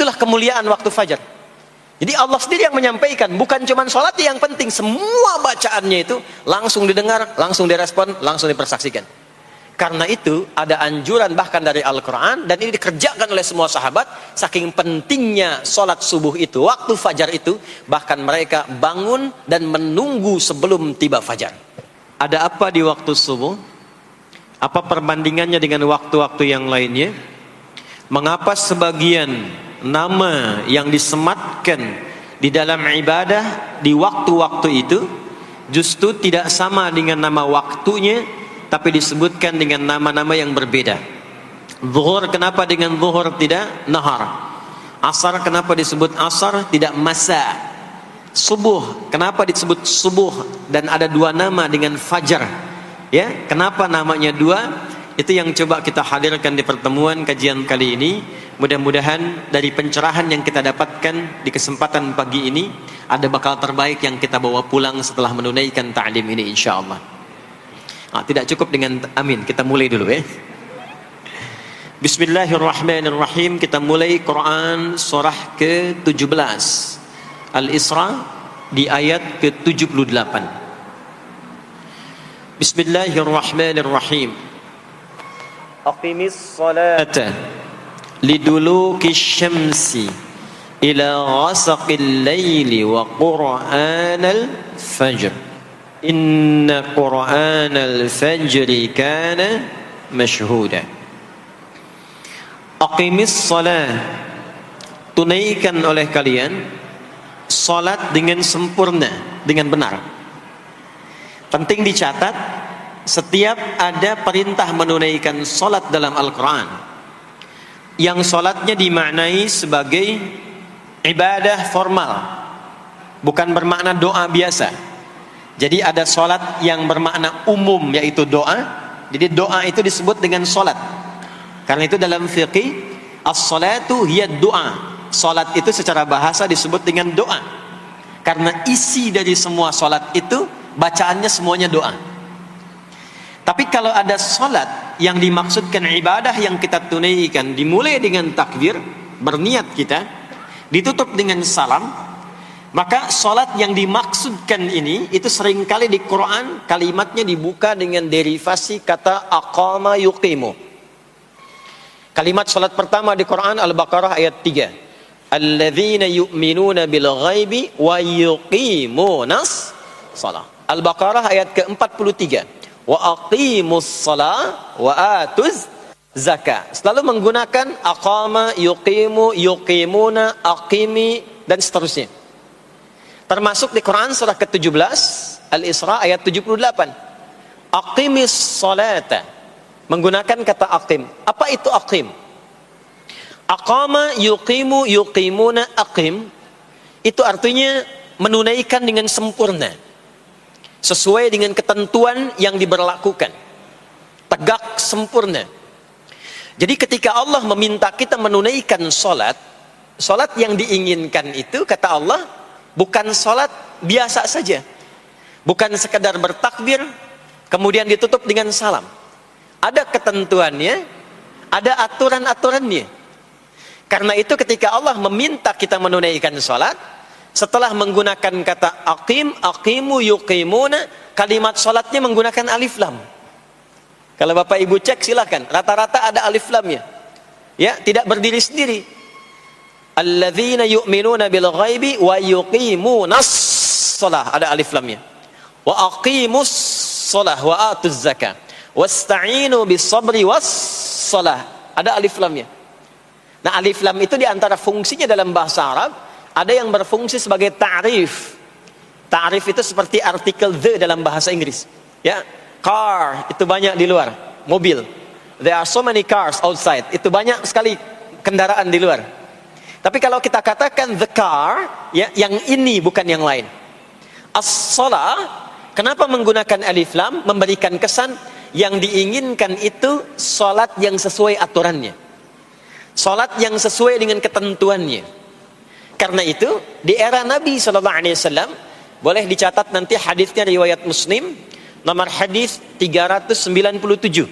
Itulah kemuliaan waktu fajar. Jadi Allah sendiri yang menyampaikan, bukan cuma sholat yang penting, semua bacaannya itu langsung didengar, langsung direspon, langsung dipersaksikan. Karena itu ada anjuran bahkan dari Al-Quran, dan ini dikerjakan oleh semua sahabat, saking pentingnya sholat subuh itu, waktu fajar itu, bahkan mereka bangun dan menunggu sebelum tiba fajar. Ada apa di waktu subuh? Apa perbandingannya dengan waktu-waktu yang lainnya? Mengapa sebagian nama yang disematkan di dalam ibadah di waktu-waktu itu justru tidak sama dengan nama waktunya, tapi disebutkan dengan nama-nama yang berbeda? Zuhur kenapa dengan zuhur tidak nahar? Asar kenapa disebut asar tidak masa? Subuh kenapa disebut subuh dan ada dua nama dengan fajar? Ya, kenapa namanya dua? Itu yang coba kita hadirkan di pertemuan kajian kali ini. Mudah-mudahan dari pencerahan yang kita dapatkan di kesempatan pagi ini, ada bakal terbaik yang kita bawa pulang setelah menunaikan ta'lim ini insyaallah. Tidak cukup dengan amin, kita mulai dulu ya. Bismillahirrahmanirrahim. Kita mulai Quran surah ke-17 Al-Isra di ayat ke-78. Bismillahirrahmanirrahim. Aqimis salata liduluki syamsi ila ghasaqil layli wa qur'anal fajr inna qur'anal fajri kana mashhuda. Aqimis salat, tunaikan oleh kalian salat dengan sempurna, dengan benar. Penting dicatat, setiap ada perintah menunaikan salat dalam Al-Quran, yang salatnya dimaknai sebagai ibadah formal, bukan bermakna doa biasa. Jadi ada salat yang bermakna umum, yaitu doa. Jadi doa itu disebut dengan salat. Karena itu dalam fiqih, as-salatu hiya doa. Salat itu secara bahasa disebut dengan doa. Karena isi dari semua salat itu, bacaannya semuanya doa. Tapi kalau ada salat yang dimaksudkan ibadah yang kita tunaikan, dimulai dengan takbir, berniat kita, ditutup dengan salam, maka salat yang dimaksudkan ini, itu seringkali di Quran kalimatnya dibuka dengan derivasi kata aqama yuqimu. Kalimat salat pertama di Quran Al-Baqarah ayat 3. Alladzina yu'minuna bil ghaibi wa yuqimunas shalah. Al-Baqarah ayat ke-43. Wa aqimus shalah wa atuz zakah. Selalu menggunakan aqama, yuqimu, yuqimuna, aqimi, dan seterusnya. Termasuk di Quran surah ke-17 Al-Isra ayat 78. Aqimis salata, menggunakan kata aqim. Apa itu aqim? Aqama, yuqimu, yuqimuna, aqim, itu artinya menunaikan dengan sempurna, sesuai dengan ketentuan yang diberlakukan, tegak sempurna. Jadi ketika Allah meminta kita menunaikan salat, salat yang diinginkan itu kata Allah bukan salat biasa saja, bukan sekadar bertakbir kemudian ditutup dengan salam. Ada ketentuannya, ada aturan-aturannya. Karena itu ketika Allah meminta kita menunaikan salat, setelah menggunakan kata aqim, aqimu, yuqimuna, kalimat salatnya menggunakan alif lam. Kalau Bapak Ibu cek silakan, rata-rata ada alif lamnya. Ya, tidak berdiri sendiri. Alladzina yu'minuna bil ghaibi wa yuqimunas shalah, ada alif lamnya. Wa aqimus shalah wa atuz zakah. Wasta'inu bis sabri was shalah, ada alif lamnya. Nah, alif lam itu diantara fungsinya dalam bahasa Arab, ada yang berfungsi sebagai ta'rif. Ta'rif itu seperti artikel the dalam bahasa Inggris. Ya, car itu banyak di luar, mobil. There are so many cars outside. Itu banyak sekali kendaraan di luar. Tapi kalau kita katakan the car, ya, yang ini bukan yang lain. As-shalah, kenapa menggunakan alif lam? Memberikan kesan yang diinginkan itu salat yang sesuai aturannya. Salat yang sesuai dengan ketentuannya. Karena itu di era Nabi SAW, boleh dicatat nanti hadisnya riwayat Muslim, nomor hadis 397,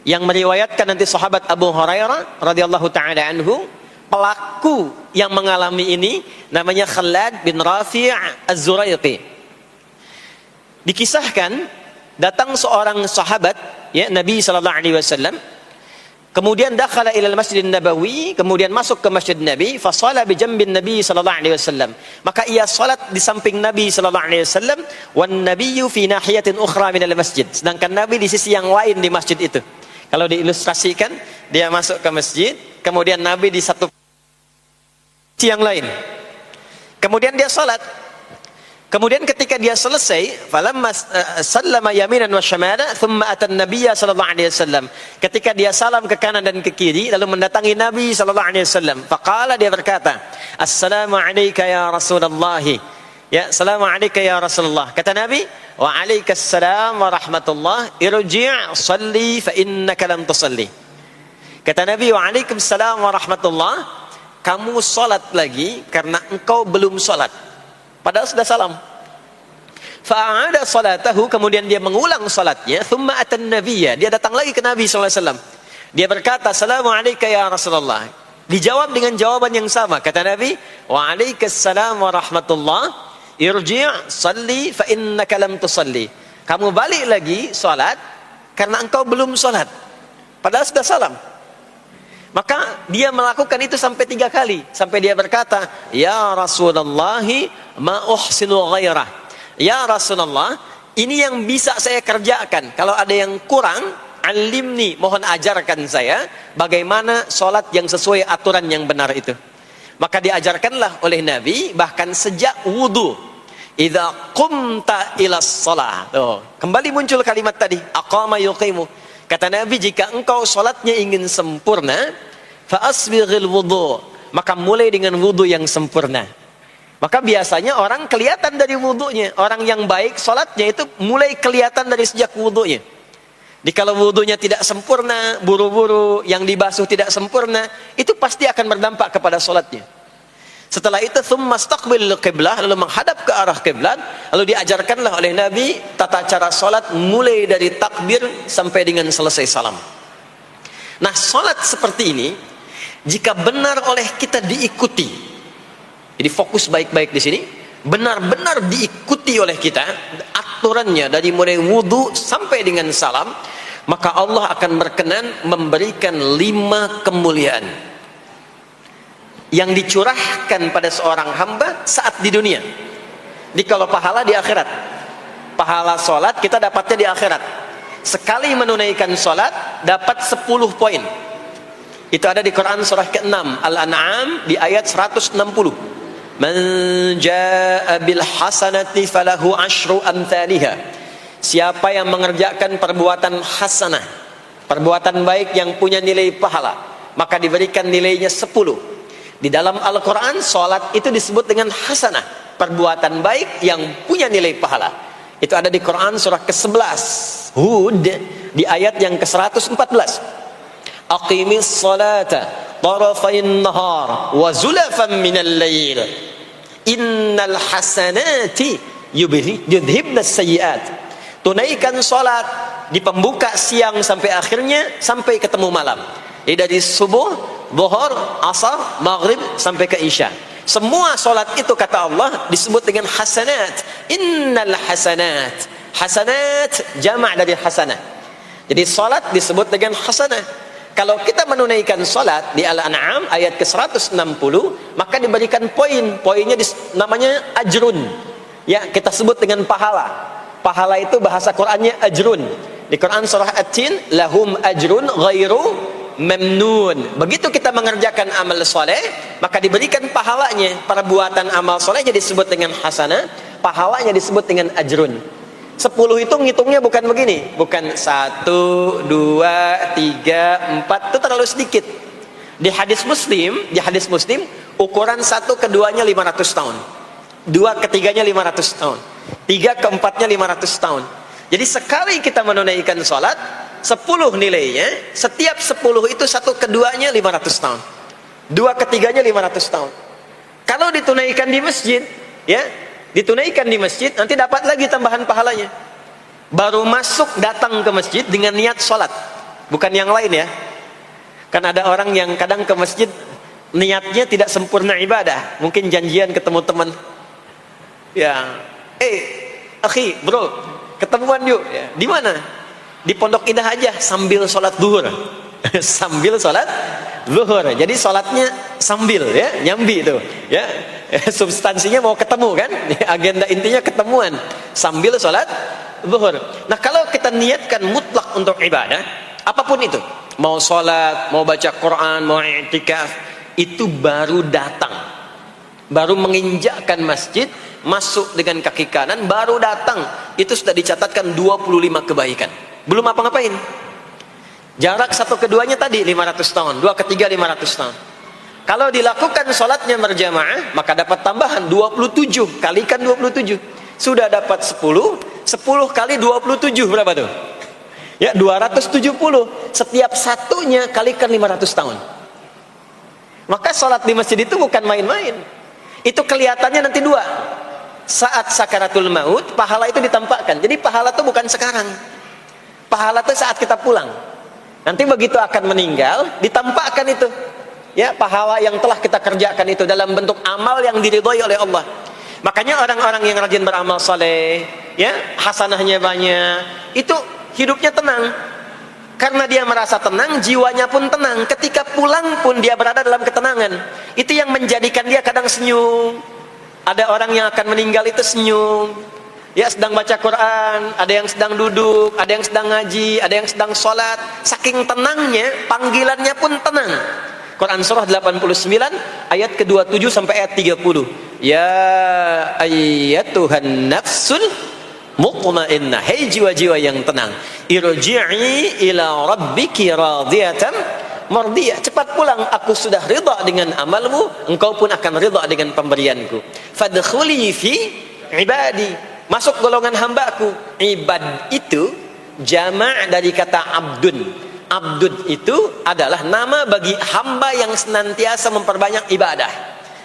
yang meriwayatkan nanti sahabat Abu Hurairah radhiyallahu taala anhu, pelaku yang mengalami ini namanya Khalad bin Rafi' Az-Zuraiqi. Dikisahkan datang seorang sahabat ya Nabi sallallahu alaihi wasallam, kemudian dakhala ila al-Masjid Nabawi, kemudian masuk ke Masjid Nabi, fa shala bi jambin Nabi sallallahu alaihi wasallam. Maka ia salat di samping Nabi sallallahu alaihi wasallam, wan nabiyyu fi nahiyatin ukhra min al-masjid. Sedangkan Nabi di sisi yang lain di masjid itu. Kalau diilustrasikan, dia masuk ke masjid, kemudian Nabi di satu sisi yang lain. Kemudian dia salat. Kemudian ketika dia selesai, falamma sallama yaminan wa shamala, thumma atan nabiyya sallallahu alaihi wasallam. Ketika dia salam ke kanan dan ke kiri, lalu mendatangi Nabi sallallahu alaihi wasallam. Faqala, dia berkata, "Assalamu alayka ya Rasulullah." Ya, assalamu alayka ya Rasulullah. Kata Nabi, "Wa alaikassalam wa rahmatullah. Irji' shalli fa innaka lam tusalli." Kata Nabi, "Wa alaikassalam wa rahmatullah." Kamu salat lagi karena engkau belum salat. Padahal sudah salam. Fa'ada salatahu, kemudian dia mengulang salatnya. Thumma atan nabiyya, dia datang lagi ke Nabi SAW. Dia berkata, "Assalamu alayka ya Rasulullah." Dijawab dengan jawaban yang sama. Kata Nabi, "Wa alaikassalam wa rahmatullah. Irji' salli fa innaka lam tusalli." Kamu balik lagi salat karena engkau belum salat. Padahal sudah salam. Maka dia melakukan itu sampai 3 kali. Sampai dia berkata, "Ya Rasulullah, ma uhsinu ghairah." Ya Rasulullah, ini yang bisa saya kerjakan. Kalau ada yang kurang, alimni, mohon ajarkan saya bagaimana sholat yang sesuai aturan yang benar itu. Maka diajarkanlah oleh Nabi, bahkan sejak wudu. Idza qumta ila shalah. Kembali muncul kalimat tadi, aqama yuqimu. Kata Nabi, jika engkau sholatnya ingin sempurna, fa asbighil wudu, maka mulai dengan wudu yang sempurna. Maka biasanya orang kelihatan dari wudunya. Orang yang baik sholatnya itu mulai kelihatan dari sejak wudunya. Jadi kalau wudunya tidak sempurna, buru-buru, yang dibasuh tidak sempurna, itu pasti akan berdampak kepada sholatnya. Setelah itu thumma istaqbil qiblah, lalu menghadap ke arah kiblat, lalu diajarkanlah oleh Nabi tata cara salat mulai dari takbir sampai dengan selesai salam. Nah, salat seperti ini jika benar oleh kita diikuti. Jadi fokus baik-baik di sini, benar-benar diikuti oleh kita aturannya dari mulai wudu sampai dengan salam, maka Allah akan berkenan memberikan 5 kemuliaan yang dicurahkan pada seorang hamba saat di dunia. Di kalau pahala di akhirat, pahala sholat kita dapatnya di akhirat. Sekali menunaikan sholat dapat 10 poin. Itu ada di Quran surah ke-6 Al-An'am di ayat 160. Man jaa'a bil hasanati falahu asyru amthaliha. Siapa yang mengerjakan perbuatan hasanah, perbuatan baik yang punya nilai pahala, maka diberikan nilainya 10. Di dalam Al-Quran, sholat itu disebut dengan hasanah, perbuatan baik yang punya nilai pahala. Itu ada di Quran surah ke-11 Hud di ayat yang ke-114. Aqimis salata tarafayn nahar wa zulafan minal lail innal hasanati yudhibnas sayyiat. Tunaikan sholat di pembuka siang sampai akhirnya, sampai ketemu malam. Jadi dari subuh, zuhur, asar, maghrib sampai ke isya. Semua solat itu kata Allah disebut dengan hasanat. Innal hasanat. Hasanat jamak dari hasanah. Jadi solat disebut dengan hasanah. Kalau kita menunaikan solat di Al-An'am ayat ke-160, maka diberikan poin. Poinnya namanya ajrun. Ya, kita sebut dengan pahala. Pahala itu bahasa Qur'annya ajrun. Di Quran surah At-Tin, lahum ajrun ghairu memnun. Begitu kita mengerjakan amal soleh, maka diberikan pahalanya. Perbuatan amal solehnya disebut dengan hasanah, pahalanya disebut dengan ajrun. 10 itu ngitungnya bukan begini, bukan 1, 2, 3, 4, itu terlalu sedikit. Di hadis Muslim, ukuran 1 keduanya 500 tahun, 2 ketiganya 500 tahun, 3 keempatnya 500 tahun. Jadi sekali kita menunaikan sholat 10 nilainya, setiap 10 itu 1 keduanya 500 tahun, 2 ketiganya 500 tahun. Kalau ditunaikan di masjid, ya, ditunaikan di masjid, nanti dapat lagi tambahan pahalanya. Baru masuk datang ke masjid dengan niat sholat, bukan yang lain ya. Kan ada orang yang kadang ke masjid niatnya tidak sempurna ibadah, mungkin janjian ketemu teman, ya, akhi, bro, ketemuan yuk, ya. Di mana? Di Pondok Indah aja, sambil sholat zuhur. Sambil sholat zuhur, jadi sholatnya sambil, ya, nyambi itu, ya. Substansinya mau ketemu kan, agenda intinya ketemuan sambil sholat zuhur. Nah, kalau kita niatkan mutlak untuk ibadah, apapun itu, mau sholat, mau baca Quran, mau i'tikaf, itu baru datang, baru menginjakkan masjid, masuk dengan kaki kanan, baru datang, itu sudah dicatatkan 25 kebaikan, belum apa-ngapain. Jarak satu keduanya tadi 500 tahun, dua ketiga 500 tahun. Kalau dilakukan sholatnya berjamaah, maka dapat tambahan 27, kalikan 27, sudah dapat 10 kali 27 berapa tuh? Ya, 270. Setiap satunya kalikan 500 tahun. Maka sholat di masjid itu bukan main-main. Itu kelihatannya nanti dua. Saat sakaratul maut, pahala itu ditampakkan. Jadi pahala itu bukan sekarang. Pahala itu saat kita pulang. Nanti begitu akan meninggal, ditampakkan itu. Ya, pahala yang telah kita kerjakan itu dalam bentuk amal yang diridhoi oleh Allah. Makanya orang-orang yang rajin beramal saleh, ya, hasanahnya banyak, itu hidupnya tenang. Karena dia merasa tenang, jiwanya pun tenang. Ketika pulang pun dia berada dalam ketenangan. Itu yang menjadikan dia kadang senyum. Ada orang yang akan meninggal itu senyum. Ya, sedang baca Quran, ada yang sedang duduk, ada yang sedang ngaji, ada yang sedang sholat. Saking tenangnya, panggilannya pun tenang. Quran surah 89 ayat ke-27 sampai ayat 30. Ya ayyatuhan nafsul mutmainnah, hei jiwa-jiwa yang tenang, irji'i ila rabbiki radiyatan mardiyah, cepat pulang, aku sudah ridha dengan amalmu, engkau pun akan ridha dengan pemberianku. Fadkhuli fi ibadi, masuk golongan hambaku. Ibad itu jama' dari kata abdun. Abdun itu adalah nama bagi hamba yang senantiasa memperbanyak ibadah.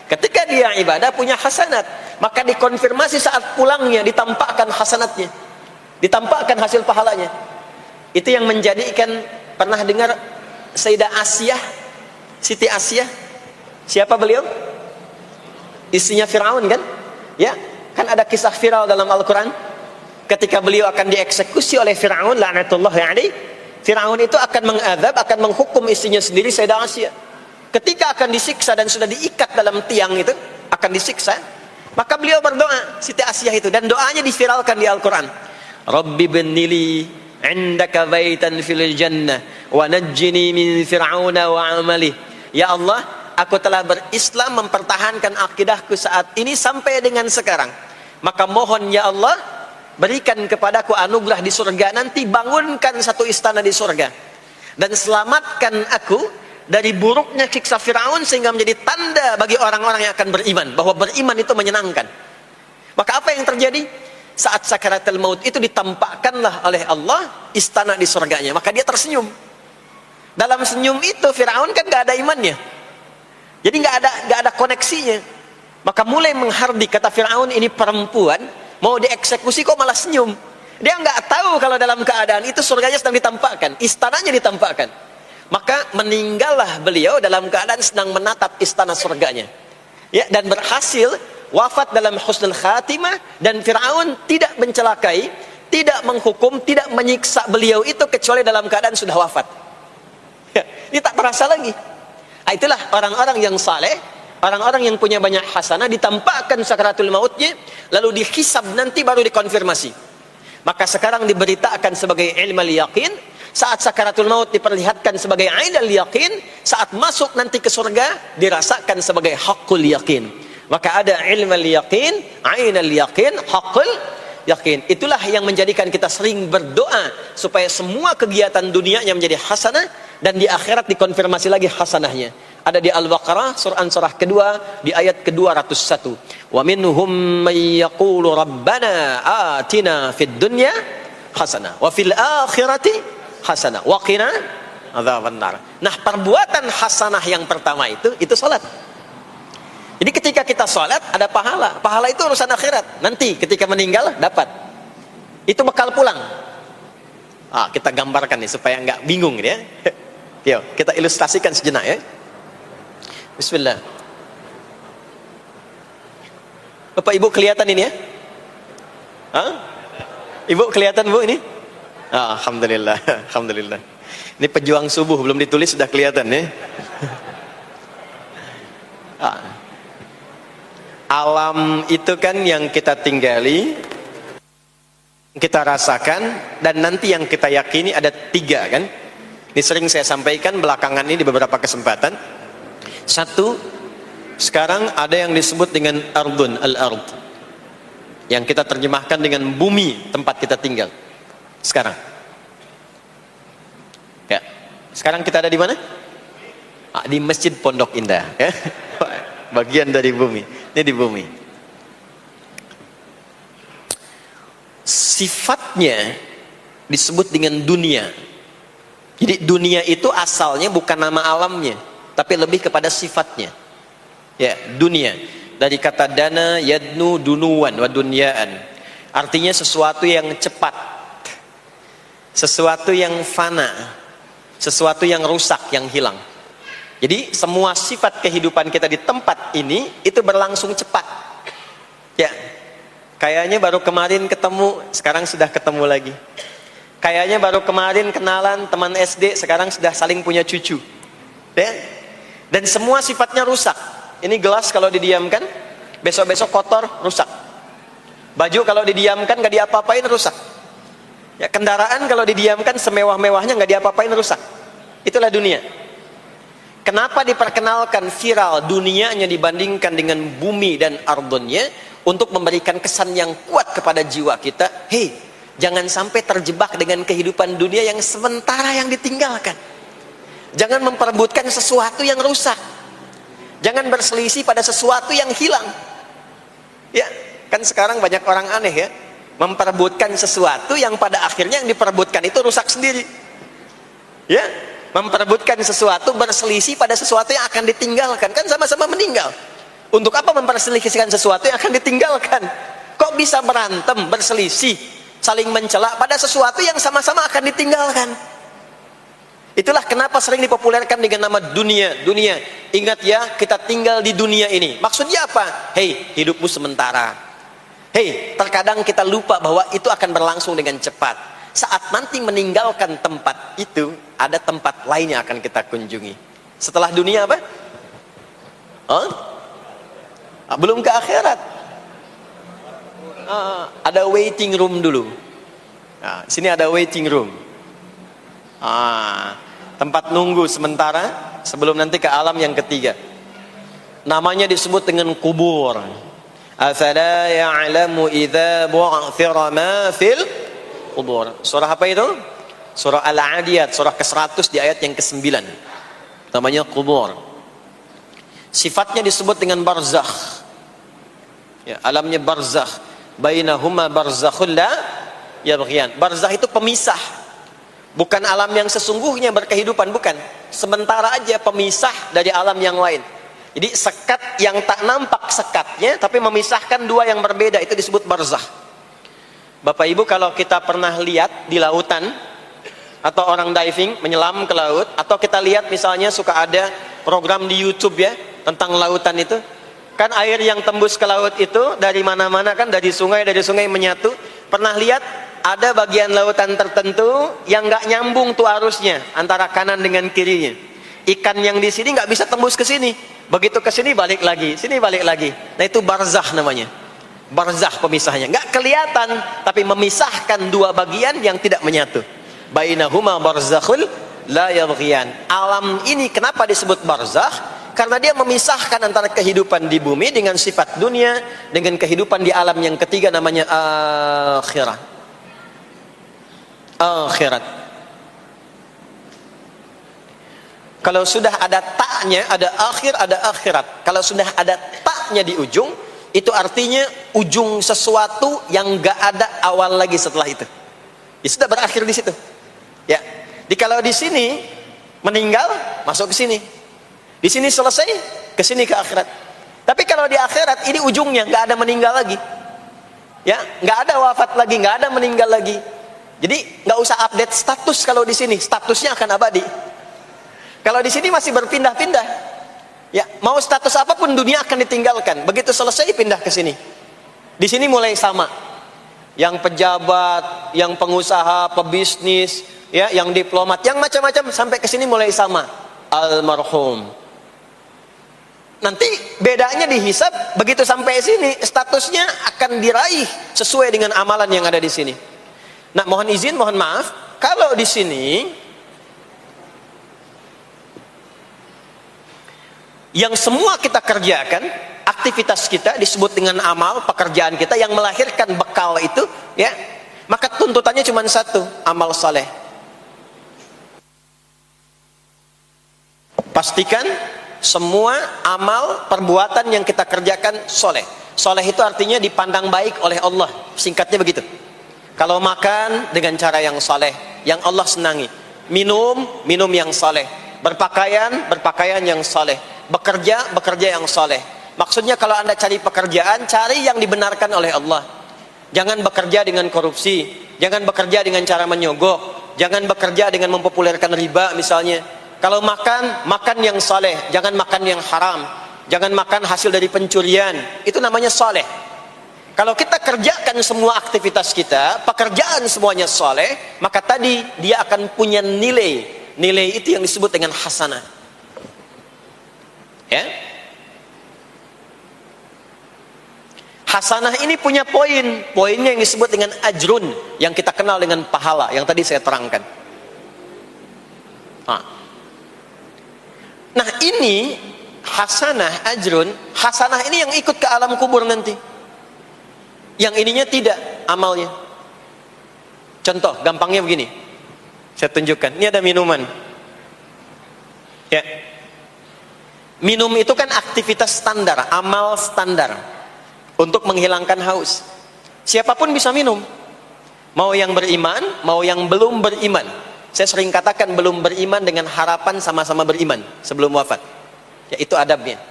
Ketika dia ibadah punya hasanat, maka dikonfirmasi saat pulangnya, ditampakkan hasanatnya, ditampakkan hasil pahalanya. Itu yang menjadikan, pernah dengar Sayyidah Asyah, Siti Asyah? Siapa beliau? Istrinya Fir'aun kan? Ya, kan ada kisah viral dalam Al-Quran. Ketika beliau akan dieksekusi oleh Fir'aun, la'natullahi alaih, Fir'aun itu akan mengadab, akan menghukum istrinya sendiri, Sayyidah Asyah. Ketika akan disiksa dan sudah diikat dalam tiang itu, akan disiksa, maka beliau berdoa, Siti Asyah itu, dan doanya diviralkan di Al-Quran. Rabbi bennili indaka baitan fil jannah wa najjini min fir'auna wa amalih. Ya Allah, aku telah berislam, mempertahankan akidahku saat ini sampai dengan sekarang. Maka mohon ya Allah, berikan kepadaku anugerah di surga nanti, bangunkan satu istana di surga, dan selamatkan aku dari buruknya siksa Firaun, sehingga menjadi tanda bagi orang-orang yang akan beriman bahwa beriman itu menyenangkan. Maka apa yang terjadi? Saat sakaratul maut itu ditampakkanlah oleh Allah istana di surganya, maka dia tersenyum. Dalam senyum itu Firaun kan gak ada imannya, jadi gak ada koneksinya. Maka mulai menghardik, kata Firaun, ini perempuan mau dieksekusi kok malah senyum. Dia nggak tahu kalau dalam keadaan itu surganya sedang ditampakkan, istananya ditampakkan. Maka meninggallah beliau dalam keadaan sedang menatap istana surganya, ya, dan berhasil wafat dalam husnul khatimah. Dan Fir'aun tidak mencelakai, tidak menghukum, tidak menyiksa beliau itu kecuali dalam keadaan sudah wafat, ya, ini tak terasa lagi. Itulah orang-orang yang saleh, orang-orang yang punya banyak hasanah, ditampakkan sakaratul mautnya, lalu dihisab, nanti baru dikonfirmasi. Maka sekarang diberitakan sebagai ilmal yaqin, saat sakaratul maut diperlihatkan sebagai ainal yaqin, saat masuk nanti ke surga dirasakan sebagai haqqul yaqin. Maka ada ilmal yaqin, ainal yaqin, haqqul yaqin. Itulah yang menjadikan kita sering berdoa supaya semua kegiatan dunianya menjadi hasanah, dan di akhirat dikonfirmasi lagi hasanahnya. Ada di Al-Baqarah surah kedua di ayat ke-201. Wa minhum may yaqulu rabbana atina fid dunya hasanah wa fil akhirati hasanah wa qina adzabannar. Nah, perbuatan hasanah yang pertama itu salat. Jadi ketika kita salat ada pahala. Pahala itu urusan akhirat. Nanti ketika meninggal dapat. Itu bekal pulang. Kita gambarkan nih supaya nggak bingung ya. Yuk, kita ilustrasikan sejenak ya. Bismillah. Bapak Ibu kelihatan ini ya? Hah? Ibu kelihatan Bu ini? Ah, alhamdulillah, alhamdulillah. Ini pejuang subuh belum ditulis sudah kelihatan ya. Alam itu kan yang kita tinggali, kita rasakan, dan nanti yang kita yakini ada 3 kan. Ini sering saya sampaikan belakangan ini di beberapa kesempatan. 1, sekarang ada yang disebut dengan ardun, al-ard, yang kita terjemahkan dengan bumi tempat kita tinggal sekarang. Ya, sekarang kita ada di mana? Di Masjid Pondok Indah ya. Bagian dari bumi. Ini di bumi. Sifatnya disebut dengan dunia. Jadi dunia itu asalnya bukan nama alamnya, tapi lebih kepada sifatnya. Ya, dunia. Dari kata dana, yadnu, dunuan, wa dunyaan. Artinya sesuatu yang cepat, sesuatu yang fana, sesuatu yang rusak, yang hilang. Jadi semua sifat kehidupan kita di tempat ini itu berlangsung cepat. Ya, kayaknya baru kemarin ketemu, sekarang sudah ketemu lagi. Kayaknya baru kemarin kenalan teman SD, sekarang sudah saling punya cucu. Ya? Dan semua sifatnya rusak. Ini gelas kalau didiamkan, besok-besok kotor, rusak. Baju kalau didiamkan nggak diapa-apain, rusak. Ya, kendaraan kalau didiamkan semewah-mewahnya nggak diapa-apain, rusak. Itulah dunia. Kenapa diperkenalkan viral dunianya dibandingkan dengan bumi dan ardonnya? Untuk memberikan kesan yang kuat kepada jiwa kita. Hei, jangan sampai terjebak dengan kehidupan dunia yang sementara yang ditinggalkan. Jangan memperebutkan sesuatu yang rusak. Jangan berselisih pada sesuatu yang hilang. Ya, kan sekarang banyak orang aneh ya, memperebutkan sesuatu yang pada akhirnya yang diperebutkan itu rusak sendiri. Ya, memperebutkan sesuatu berselisih pada sesuatu yang akan ditinggalkan, kan sama-sama meninggal. Untuk apa memperselisihkan sesuatu yang akan ditinggalkan? Kok bisa berantem, berselisih, saling mencela pada sesuatu yang sama-sama akan ditinggalkan? Itulah kenapa sering dipopulerkan dengan nama dunia. Dunia, ingat ya, kita tinggal di dunia ini. Maksudnya apa? Hei, hidupmu sementara. Hei, terkadang kita lupa bahwa itu akan berlangsung dengan cepat. Saat nanti meninggalkan tempat itu, ada tempat lain yang akan kita kunjungi. Setelah dunia apa? Belum ke akhirat. Ada waiting room dulu. Nah, sini ada waiting room. Tempat nunggu sementara sebelum nanti ke alam yang ketiga. Namanya disebut dengan kubur. Afala ya'lamu idza bu'thira ma fil kubur. Surah apa itu? Surah Al-Adiyat, surah ke-100 di ayat yang ke-9. Namanya kubur. Sifatnya disebut dengan barzakh. Ya, alamnya barzakh. Bainahuma barzakhun la yabghiyan. Barzakh itu pemisah. Bukan alam yang sesungguhnya berkehidupan, bukan. Sementara aja pemisah dari alam yang lain. Jadi sekat yang tak nampak sekatnya, tapi memisahkan dua yang berbeda, itu disebut barzakh. Bapak Ibu, kalau kita pernah lihat di lautan, atau orang diving, menyelam ke laut, atau kita lihat misalnya suka ada program di YouTube ya, tentang lautan itu, kan air yang tembus ke laut itu, dari mana-mana kan, dari sungai menyatu. Pernah lihat, ada bagian lautan tertentu yang nggak nyambung tuh arusnya antara kanan dengan kirinya. Ikan yang di sini nggak bisa tembus ke sini, begitu ke sini balik lagi, sini balik lagi. Nah itu barzakh namanya. Barzakh pemisahnya, nggak kelihatan, tapi memisahkan dua bagian yang tidak menyatu. Bainahuma barzakhul la yabghiyan. Alam ini kenapa disebut barzakh? Karena dia memisahkan antara kehidupan di bumi dengan sifat dunia, dengan kehidupan di alam yang ketiga namanya akhirat. Akhirat. Kalau sudah ada taknya, ada akhir, ada akhirat. Kalau sudah ada taknya di ujung, itu artinya ujung sesuatu yang gak ada awal lagi setelah itu. Ya sudah berakhir di situ. Ya. Di kalau di sini meninggal, masuk ke sini. Di sini selesai, ke sini ke akhirat. Tapi kalau di akhirat ini ujungnya gak ada meninggal lagi. Ya, gak ada wafat lagi, gak ada meninggal lagi. Jadi nggak usah update status kalau di sini, statusnya akan abadi. Kalau di sini masih berpindah-pindah. Ya, mau status apapun dunia akan ditinggalkan. Begitu selesai pindah ke sini. Di sini mulai sama. Yang pejabat, yang pengusaha, pebisnis, ya, yang diplomat, yang macam-macam sampai ke sini mulai sama. Almarhum. Nanti bedanya dihisab, begitu sampai sini statusnya akan diraih sesuai dengan amalan yang ada di sini. Nah, mohon izin, mohon maaf, kalau di sini yang semua kita kerjakan, aktivitas kita disebut dengan amal, pekerjaan kita yang melahirkan bekal itu, ya, maka tuntutannya cuma satu, amal saleh. Pastikan semua amal perbuatan yang kita kerjakan soleh. Soleh itu artinya dipandang baik oleh Allah, singkatnya begitu. Kalau makan dengan cara yang soleh, yang Allah senangi. Minum, minum yang soleh. Berpakaian, berpakaian yang soleh. Bekerja, bekerja yang soleh. Maksudnya kalau Anda cari pekerjaan, cari yang dibenarkan oleh Allah. Jangan bekerja dengan korupsi, jangan bekerja dengan cara menyogok, jangan bekerja dengan mempopulerkan riba misalnya. Kalau makan, makan yang soleh, jangan makan yang haram, jangan makan hasil dari pencurian. Itu namanya soleh. Kalau kita kerjakan semua aktivitas kita, pekerjaan semuanya soleh, maka tadi dia akan punya nilai. Nilai itu yang disebut dengan hasanah. Ya. Hasanah ini punya poin. Poinnya yang disebut dengan ajrun, yang kita kenal dengan pahala, yang tadi saya terangkan. Nah ini hasanah, ajrun. Hasanah ini yang ikut ke alam kubur nanti. Yang ininya tidak amalnya. Contoh gampangnya begini, saya tunjukkan. Ini ada minuman, ya. Minum itu kan aktivitas standar, amal standar untuk menghilangkan haus. Siapapun bisa minum, mau yang beriman, mau yang belum beriman. Saya sering katakan belum beriman dengan harapan sama-sama beriman sebelum wafat, ya, itu adabnya.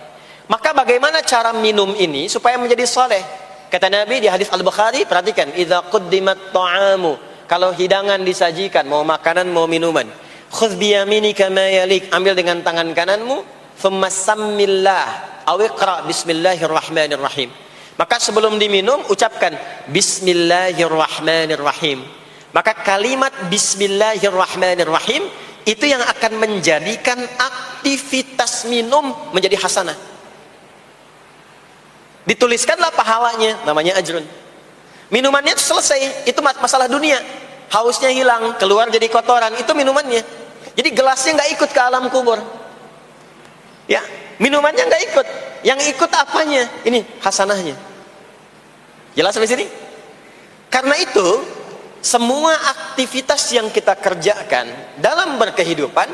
Maka bagaimana cara minum ini supaya menjadi soleh? Kata Nabi di hadis Al-Bukhari, perhatikan, idza quddimat ta'amu, kalau hidangan disajikan, mau makanan mau minuman, khudh bi yaminika ma yalik, ambil dengan tangan kananmu, thumma sammillah aw iqra bismillahirrahmanirrahim. Maka sebelum diminum ucapkan bismillahirrahmanirrahim. Maka kalimat bismillahirrahmanirrahim itu yang akan menjadikan aktivitas minum menjadi hasanah. Dituliskanlah pahalanya, namanya ajrun. Minumannya selesai, itu masalah dunia. Hausnya hilang, keluar jadi kotoran, itu minumannya. Jadi gelasnya nggak ikut ke alam kubur. Ya, minumannya nggak ikut. Yang ikut apanya? Ini hasanahnya. Jelas sampai sini? Karena itu, semua aktivitas yang kita kerjakan dalam berkehidupan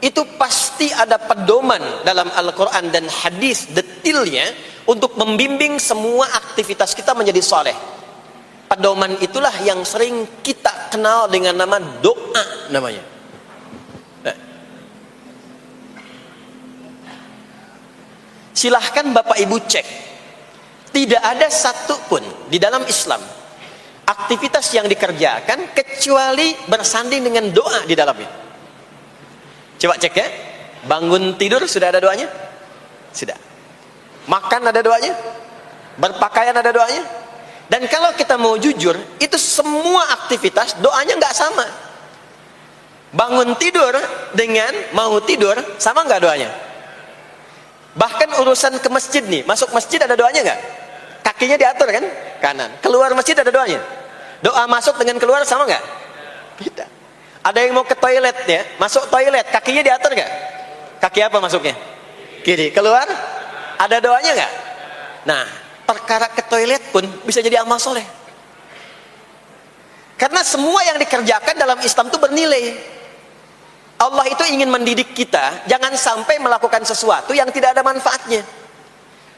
itu pasti ada pedoman dalam Al-Quran dan hadis detailnya untuk membimbing semua aktivitas kita menjadi soleh. Pedoman itulah yang sering kita kenal dengan nama doa namanya. Silahkan Bapak Ibu cek, tidak ada satu pun di dalam Islam aktivitas yang dikerjakan kecuali bersanding dengan doa di dalamnya. Coba cek ya, bangun tidur sudah ada doanya? Sudah. Makan ada doanya? Berpakaian ada doanya? Dan kalau kita mau jujur, itu semua aktivitas doanya nggak sama. Bangun tidur dengan mau tidur sama nggak doanya? Bahkan urusan ke masjid nih, masuk masjid ada doanya nggak? Kakinya diatur kan? Kanan. Keluar masjid ada doanya? Doa masuk dengan keluar sama nggak? Beda. Ada yang mau ke toilet ya, masuk toilet, kakinya diatur nggak? Kaki apa masuknya? Kiri. Keluar? Ada doanya nggak? Nah, perkara ke toilet pun bisa jadi amal soleh. Karena semua yang dikerjakan dalam Islam itu bernilai. Allah itu ingin mendidik kita, jangan sampai melakukan sesuatu yang tidak ada manfaatnya.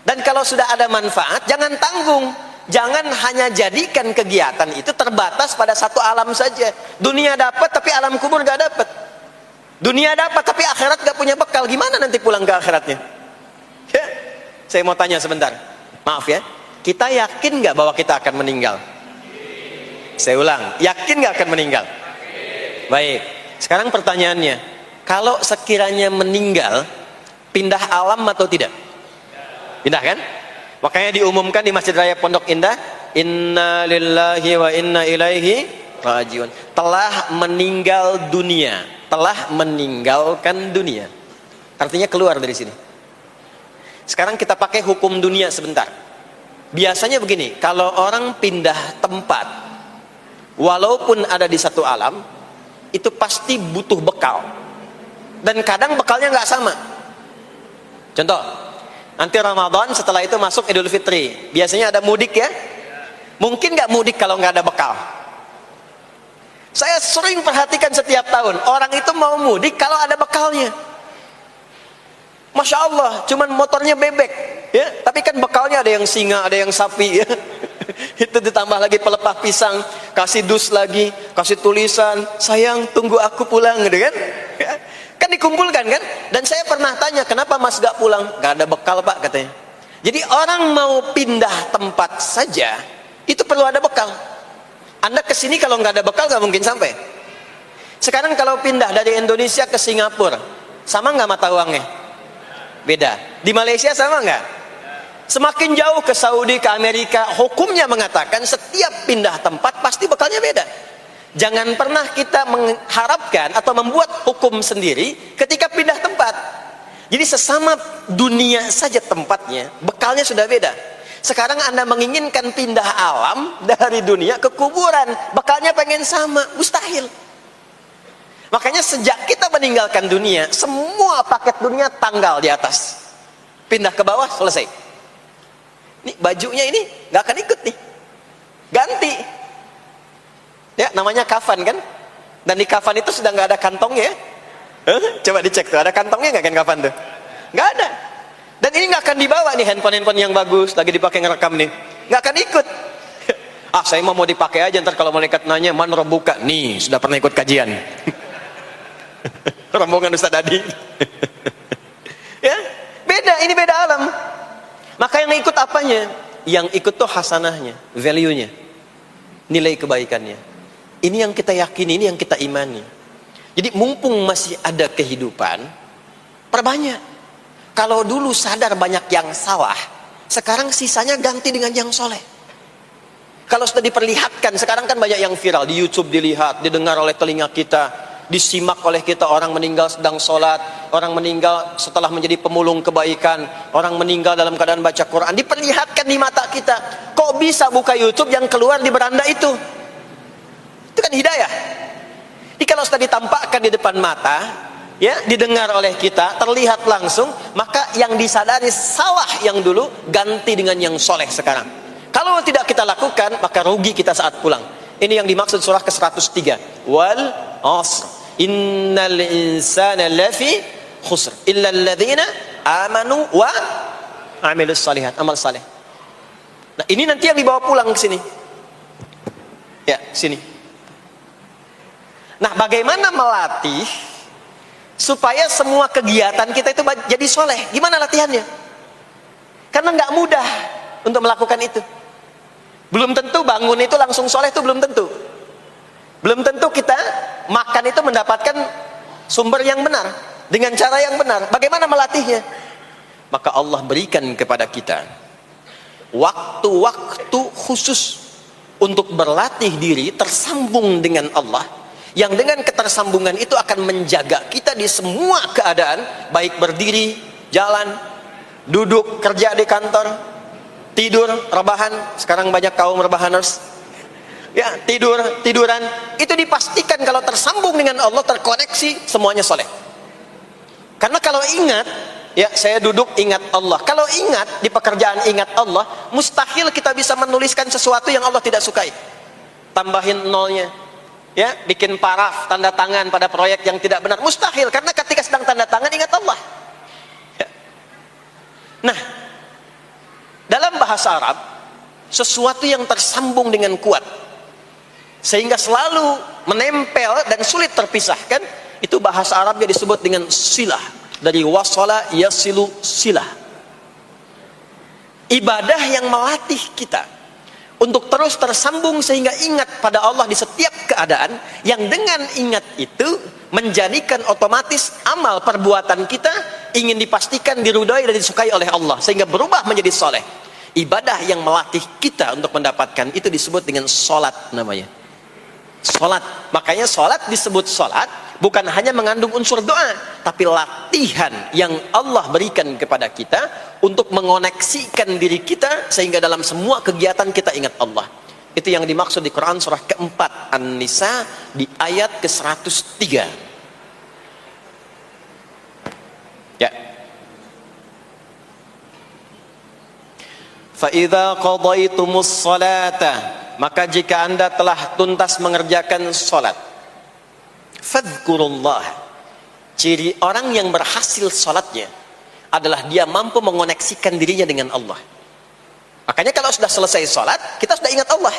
Dan kalau sudah ada manfaat, jangan tanggung. Jangan hanya jadikan kegiatan itu terbatas pada satu alam saja. Dunia dapat tapi alam kubur gak dapat. Dunia dapat tapi akhirat gak punya bekal. Gimana nanti pulang ke akhiratnya? Ya, saya mau tanya sebentar. Maaf ya, kita yakin gak bahwa kita akan meninggal? Saya ulang, yakin gak akan meninggal? Baik, sekarang pertanyaannya, kalau sekiranya meninggal Pindah alam atau tidak? Pindah kan? Makanya diumumkan di Masjid Raya Pondok Indah, inna lillahi wa inna ilaihi rajiun. Telah meninggal dunia, telah meninggalkan dunia. Artinya keluar dari sini. Sekarang kita pakai hukum dunia sebentar. Biasanya begini, kalau orang pindah tempat, walaupun ada di satu alam, itu pasti butuh bekal. Dan kadang bekalnya nggak sama. Contoh, nanti Ramadan, setelah itu masuk Idul Fitri. Biasanya ada mudik ya. Mungkin nggak mudik kalau nggak ada bekal. Saya sering perhatikan setiap tahun, orang itu mau mudik kalau ada bekalnya. Masya Allah, cuman motornya bebek, ya. Tapi kan bekalnya ada yang singa, ada yang sapi, ya. Itu ditambah lagi pelepah pisang, kasih dus lagi, kasih tulisan, sayang tunggu aku pulang, gitu kan? Ya. Kan dikumpulkan kan? Dan saya pernah tanya, kenapa mas gak pulang? Gak ada bekal pak katanya. Jadi orang mau pindah tempat saja, itu perlu ada bekal. Anda kesini kalau nggak ada bekal nggak mungkin sampai. Sekarang kalau pindah dari Indonesia ke Singapura, sama nggak mata uangnya? Beda. Di Malaysia sama nggak? Semakin jauh ke Saudi, ke Amerika, hukumnya mengatakan setiap pindah tempat pasti bekalnya beda. Jangan pernah kita mengharapkan atau membuat hukum sendiri ketika pindah tempat. Jadi sesama dunia saja tempatnya, bekalnya sudah beda. Sekarang Anda menginginkan pindah alam dari dunia ke kuburan, bekalnya pengen sama, mustahil. Makanya sejak kita meninggalkan dunia, semua paket dunia tanggal di atas, pindah ke bawah, selesai. Nih bajunya ini nggak akan ikut nih, ganti. Ya namanya kafan kan, dan di kafan itu sudah nggak ada kantongnya. Coba dicek tuh, ada kantongnya nggak kan kafan tuh? Nggak ada. Dan ini nggak akan dibawa nih, handphone yang bagus lagi dipakai ngerekam nih, nggak akan ikut. Ah saya mau dipakai aja, ntar kalau malaikat nanya mana buka, nih sudah pernah ikut kajian. Rombongan Ustaz Adi. Ya beda, ini beda alam. Maka yang ikut apanya? Yang ikut tuh hasanahnya, value-nya, nilai kebaikannya. Ini yang kita yakini, ini yang kita imani. Jadi mumpung masih ada kehidupan, perbanyak. Kalau dulu sadar banyak yang salah, sekarang sisanya ganti dengan yang soleh. Kalau sudah diperlihatkan, sekarang kan banyak yang viral di YouTube, dilihat, didengar oleh telinga kita, disimak oleh kita, orang meninggal sedang sholat, orang meninggal setelah menjadi pemulung kebaikan, orang meninggal dalam keadaan baca Quran, diperlihatkan di mata kita. Kok bisa buka YouTube yang keluar di beranda itu? Itu kan hidayah. Jadi kalau sudah ditampakkan di depan mata, ya, didengar oleh kita, terlihat langsung, maka yang disadari salah yang dulu ganti dengan yang soleh sekarang. Kalau tidak kita lakukan, maka rugi kita saat pulang. Ini yang dimaksud surah ke-103. Wal asr innal insana lafi khusr illa alladhina amanu wa amilus salihat, amal saleh. Nah, ini nanti yang dibawa pulang ke sini. Ya, sini. Nah, bagaimana melatih supaya semua kegiatan kita itu jadi soleh? Gimana latihannya? Karena nggak mudah untuk melakukan itu. Belum tentu bangun itu langsung soleh, itu belum tentu. Belum tentu kita makan itu mendapatkan sumber yang benar, dengan cara yang benar. Bagaimana melatihnya? Maka Allah berikan kepada kita waktu-waktu khusus untuk berlatih diri tersambung dengan Allah, yang dengan ketersambungan itu akan menjaga kita di semua keadaan, baik berdiri, jalan, duduk, kerja di kantor, tidur, rebahan. Sekarang banyak kaum rebahaners, ya, tiduran, itu dipastikan kalau tersambung dengan Allah, terkoneksi, semuanya soleh. Karena kalau ingat, ya saya duduk ingat Allah, kalau ingat di pekerjaan ingat Allah, mustahil kita bisa menuliskan sesuatu yang Allah tidak sukai. Tambahin nolnya, ya, bikin paraf, tanda tangan pada proyek yang tidak benar, mustahil. Karena ketika sedang tanda tangan ingat Allah, ya. Nah, dalam bahasa Arab, sesuatu yang tersambung dengan kuat sehingga selalu menempel dan sulit terpisahkan, itu bahasa Arabnya disebut dengan silah. Dari wasala yasilu silah. Ibadah yang melatih kita untuk terus tersambung sehingga ingat pada Allah di setiap keadaan, yang dengan ingat itu menjadikan otomatis amal perbuatan kita ingin dipastikan diridhai dan disukai oleh Allah sehingga berubah menjadi soleh. Ibadah yang melatih kita untuk mendapatkan itu disebut dengan solat namanya. Solat. Makanya solat disebut solat bukan hanya mengandung unsur doa, tapi latihan yang Allah berikan kepada kita untuk mengoneksikan diri kita sehingga dalam semua kegiatan kita ingat Allah. Itu yang dimaksud di Quran surah keempat An-Nisa di ayat ke-103. Ya. Fa idza qadaitumus salata, maka jika Anda telah tuntas mengerjakan salat, fadhkurullah. Ciri orang yang berhasil salatnya adalah dia mampu mengoneksikan dirinya dengan Allah. Makanya kalau sudah selesai salat, kita sudah ingat Allah.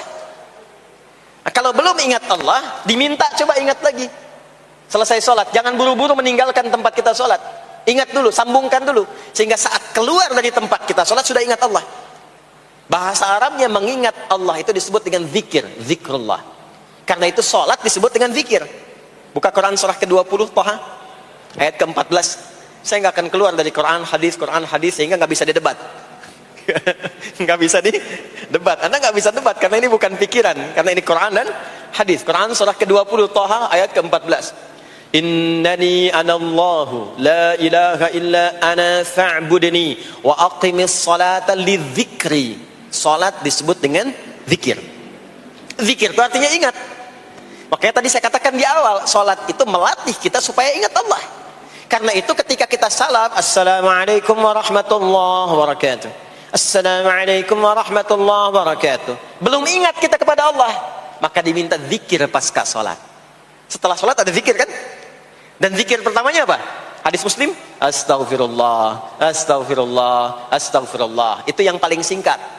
Nah, kalau belum ingat Allah, diminta coba ingat lagi. Selesai salat, jangan buru-buru meninggalkan tempat kita salat. Ingat dulu, sambungkan dulu, sehingga saat keluar dari tempat kita salat sudah ingat Allah. Bahasa Arabnya mengingat Allah itu disebut dengan zikir, zikrullah. Karena itu salat disebut dengan zikir. Buka Quran surah ke-20 Thaha ayat ke-14. Saya nggak akan keluar dari Quran hadis sehingga nggak bisa didebat. Nggak bisa didebat. Anda nggak bisa debat karena ini bukan pikiran, karena ini Quran dan hadis. Quran surah ke-20 Thaha ayat ke-14. Innani anallahu la ilaha illa ana fa'budni wa aqimis salata lidzikri. Salat disebut dengan zikir. Zikir itu artinya ingat. Makanya tadi saya katakan di awal, salat itu melatih kita supaya ingat Allah. Karena itu ketika kita salam, assalamualaikum warahmatullahi wabarakatuh, assalamualaikum warahmatullahi wabarakatuh, belum ingat kita kepada Allah, maka diminta zikir pasca salat. Setelah salat ada zikir kan? Dan zikir pertamanya apa? Hadis Muslim, astaghfirullah, astaghfirullah, astaghfirullah. Itu yang paling singkat.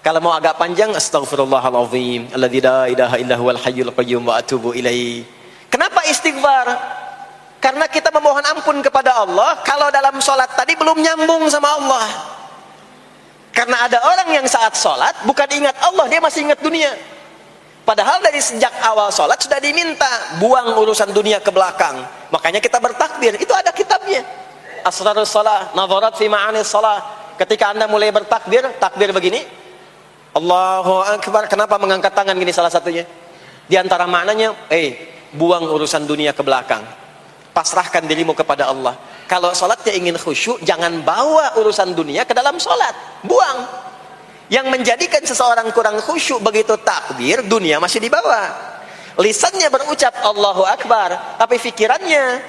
Kalau mau agak panjang, astaghfirullahalazim, alladzi la ilaha illa huwal hayyul qayyum wa atubu ilaihi. Kenapa istighfar? Karena kita memohon ampun kepada Allah kalau dalam sholat tadi belum nyambung sama Allah. Karena ada orang yang saat sholat bukan ingat Allah, dia masih ingat dunia. Padahal dari sejak awal sholat sudah diminta buang urusan dunia ke belakang. Makanya kita bertakbir, itu ada kitabnya. Asrarus shalah, nadharat fi ma'anis shalah. Ketika Anda mulai bertakbir, takbir begini, Allahu Akbar. Kenapa mengangkat tangan gini salah satunya? Di antara maknanya, buang urusan dunia ke belakang. Pasrahkan dirimu kepada Allah. Kalau sholatnya ingin khusyuk, jangan bawa urusan dunia ke dalam sholat. Buang. Yang menjadikan seseorang kurang khusyuk begitu takbir, dunia masih dibawa. Lisannya berucap Allahu Akbar, tapi pikirannya,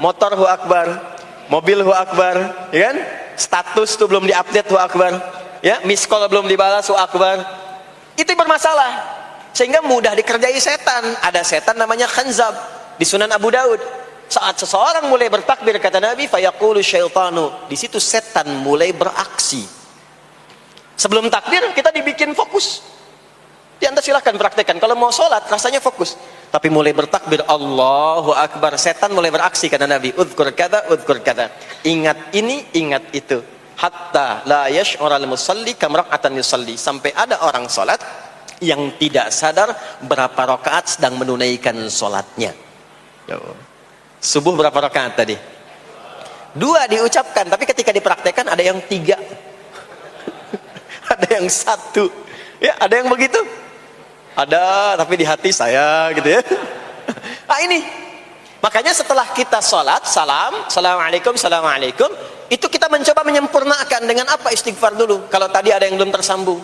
motor hu akbar, mobil hu akbar, ya kan? Status tuh belum diupdate hu akbar. Ya, miss call belum dibalas, akbar. Itu bermasalah. Sehingga mudah dikerjai setan. Ada setan namanya khanzab di Sunan Abu Daud. Saat seseorang mulai bertakbir kata Nabi, fayaqulu syaitanu, di situ setan mulai beraksi. Sebelum takbir kita dibikin fokus. Anda silahkan praktekkan. Kalau mau sholat rasanya fokus. Tapi mulai bertakbir Allahu Akbar, setan mulai beraksi kata Nabi. Udhkur kata, udhkur kata. Ingat ini, ingat itu. Hatta la yash'ural musalli kamra'atan yusalli, sampai ada orang salat yang tidak sadar berapa rakaat sedang menunaikan salatnya. Subuh berapa rakaat tadi? 2 diucapkan, tapi ketika dipraktekkan ada yang 3. Ada yang 1. Ya, ada yang begitu. Ada, tapi di hati saya gitu ya. Nah ini. Makanya setelah kita salat, salam, assalamualaikum, assalamualaikum, itu kita mencoba menyempurnakan dengan apa? Istighfar dulu. Kalau tadi ada yang belum tersambung.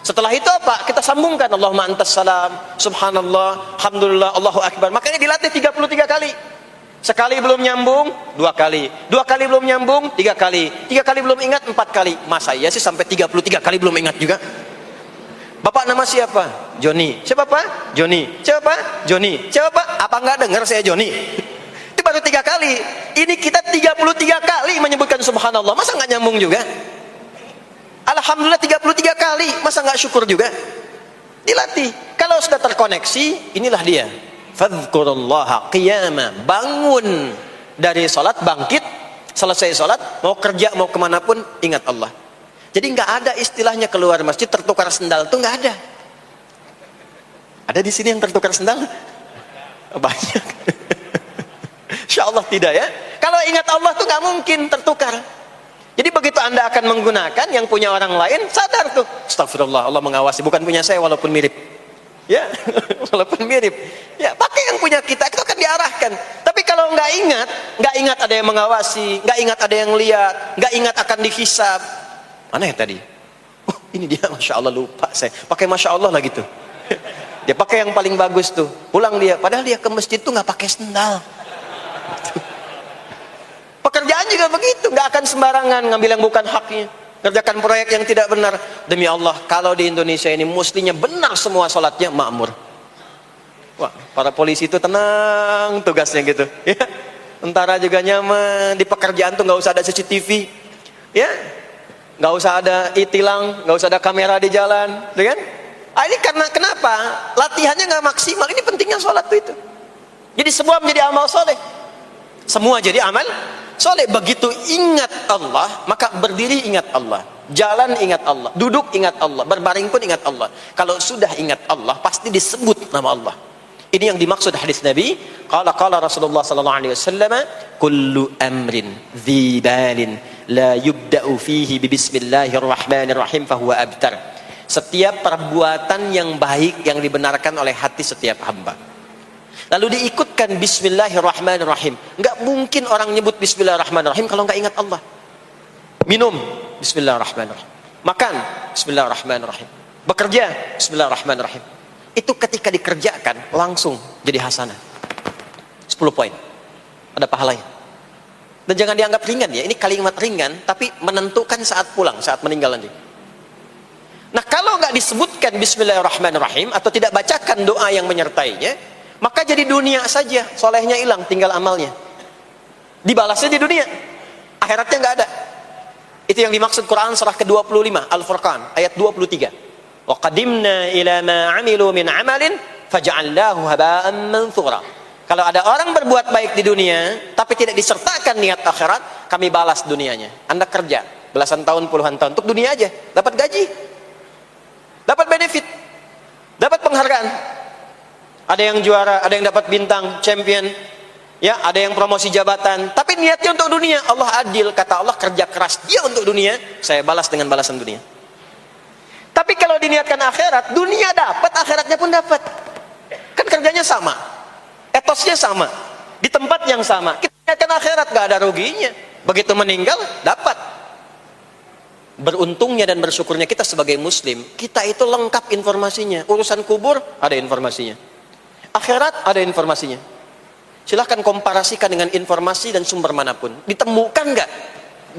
Setelah itu apa? Kita sambungkan Allahumma antas salam, subhanallah, alhamdulillah, Allahu Akbar. Makanya dilatih 33 kali. Sekali belum nyambung, 2 kali. 2 kali belum nyambung, 3 kali. 3 kali belum ingat, 4 kali. Masa iya sih sampai 33 kali belum ingat juga? Bapak nama siapa? Joni. Siapa Pak? Joni. Siapa Pak? Joni. Siapa Pak? Apa enggak dengar saya Joni? Itu baru 3 kali. Ini kita 33 kali menyebutkan subhanallah. Masa enggak nyambung juga? Alhamdulillah 33 kali. Masa enggak syukur juga? Dilatih. Kalau sudah terkoneksi, inilah dia. Fadhkurullaha qiyama. Bangun dari salat, bangkit. Selesai salat, mau kerja, mau kemanapun, ingat Allah. Jadi nggak ada istilahnya keluar masjid tertukar sendal, tuh nggak ada. Ada di sini yang tertukar sendal? Banyak. Insya Allah tidak ya. Kalau Kalau ingat Allah tuh nggak mungkin tertukar. Jadi begitu Anda akan menggunakan yang punya orang lain, sadar tuh, astagfirullah, Allah mengawasi, bukan punya saya walaupun mirip. Ya, walaupun mirip. Ya, pakai yang punya kita, itu akan diarahkan. Tapi kalau nggak ingat ada yang mengawasi, nggak ingat ada yang lihat, nggak ingat akan dihisab. Mana ya tadi? Oh, ini dia, masya Allah, lupa saya. Pakai masya Allah lah gitu. Dia pakai yang paling bagus tuh. Pulang dia, padahal dia ke masjid tuh nggak pakai sendal. Pekerjaan juga begitu, nggak akan sembarangan ngambil yang bukan haknya, kerjakan proyek yang tidak benar. Demi Allah, kalau di Indonesia ini mestinya benar semua sholatnya, makmur. Wah, para polisi itu tenang tugasnya gitu, ya. Tentara juga nyaman, di pekerjaan tuh nggak usah ada CCTV, ya, nggak usah ada e-tilang, nggak usah ada kamera di jalan, gitu kan? Ini karena kenapa? Latihannya nggak maksimal. Ini pentingnya sholat tuh itu. Jadi semua menjadi amal soleh, semua jadi amal soleh. Begitu ingat Allah, maka berdiri ingat Allah, jalan ingat Allah, duduk ingat Allah, berbaring pun ingat Allah. Kalau sudah ingat Allah, pasti disebut nama Allah. Ini yang dimaksud hadis Nabi. Qala Rasulullah sallallahu alaihi wasallam, kullu amrin dhi balin la yubda'u fihi bi bismillahirrahmanirrahim fahuwa abtar. Setiap perbuatan yang baik yang dibenarkan oleh hati setiap hamba, lalu diikutkan bismillahirrahmanirrahim. Enggak mungkin orang nyebut bismillahirrahmanirrahim kalau enggak ingat Allah. Minum, bismillahirrahmanirrahim. Makan, bismillahirrahmanirrahim. Bekerja, bismillahirrahmanirrahim. Itu ketika dikerjakan langsung jadi hasanah. 10 poin. Ada pahalanya. Dan jangan dianggap ringan ya. Ini kalimat ringan tapi menentukan saat pulang, saat meninggal nanti. Nah, kalau enggak disebutkan bismillahirrahmanirrahim atau tidak bacakan doa yang menyertainya, maka jadi dunia saja, solehnya hilang, tinggal amalnya. Dibalasnya di dunia, akhiratnya nggak ada. Itu yang dimaksud Quran surah ke-25 Al-Furqan ayat 23. Wa qadimna ila ma 'amilu min 'amalin faj'alnahu haba'an manthura. Kalau ada orang berbuat baik di dunia tapi tidak disertakan niat akhirat, kami balas dunianya. Anda kerja belasan tahun, puluhan tahun untuk dunia aja, dapat gaji, dapat benefit, dapat penghargaan. Ada yang juara, ada yang dapat bintang, champion, ya, ada yang promosi jabatan, tapi niatnya untuk dunia. Allah adil, kata Allah, kerja keras dia untuk dunia, saya balas dengan balasan dunia. Tapi kalau diniatkan akhirat, dunia dapat, akhiratnya pun dapat. Kan kerjanya sama, etosnya sama, di tempat yang sama. Kita niatkan akhirat, gak ada ruginya. Begitu meninggal, dapat. Beruntungnya dan bersyukurnya kita sebagai muslim, kita itu lengkap informasinya. Urusan kubur ada informasinya, akhirat ada informasinya. Silahkan komparasikan dengan informasi dan sumber manapun. Ditemukan nggak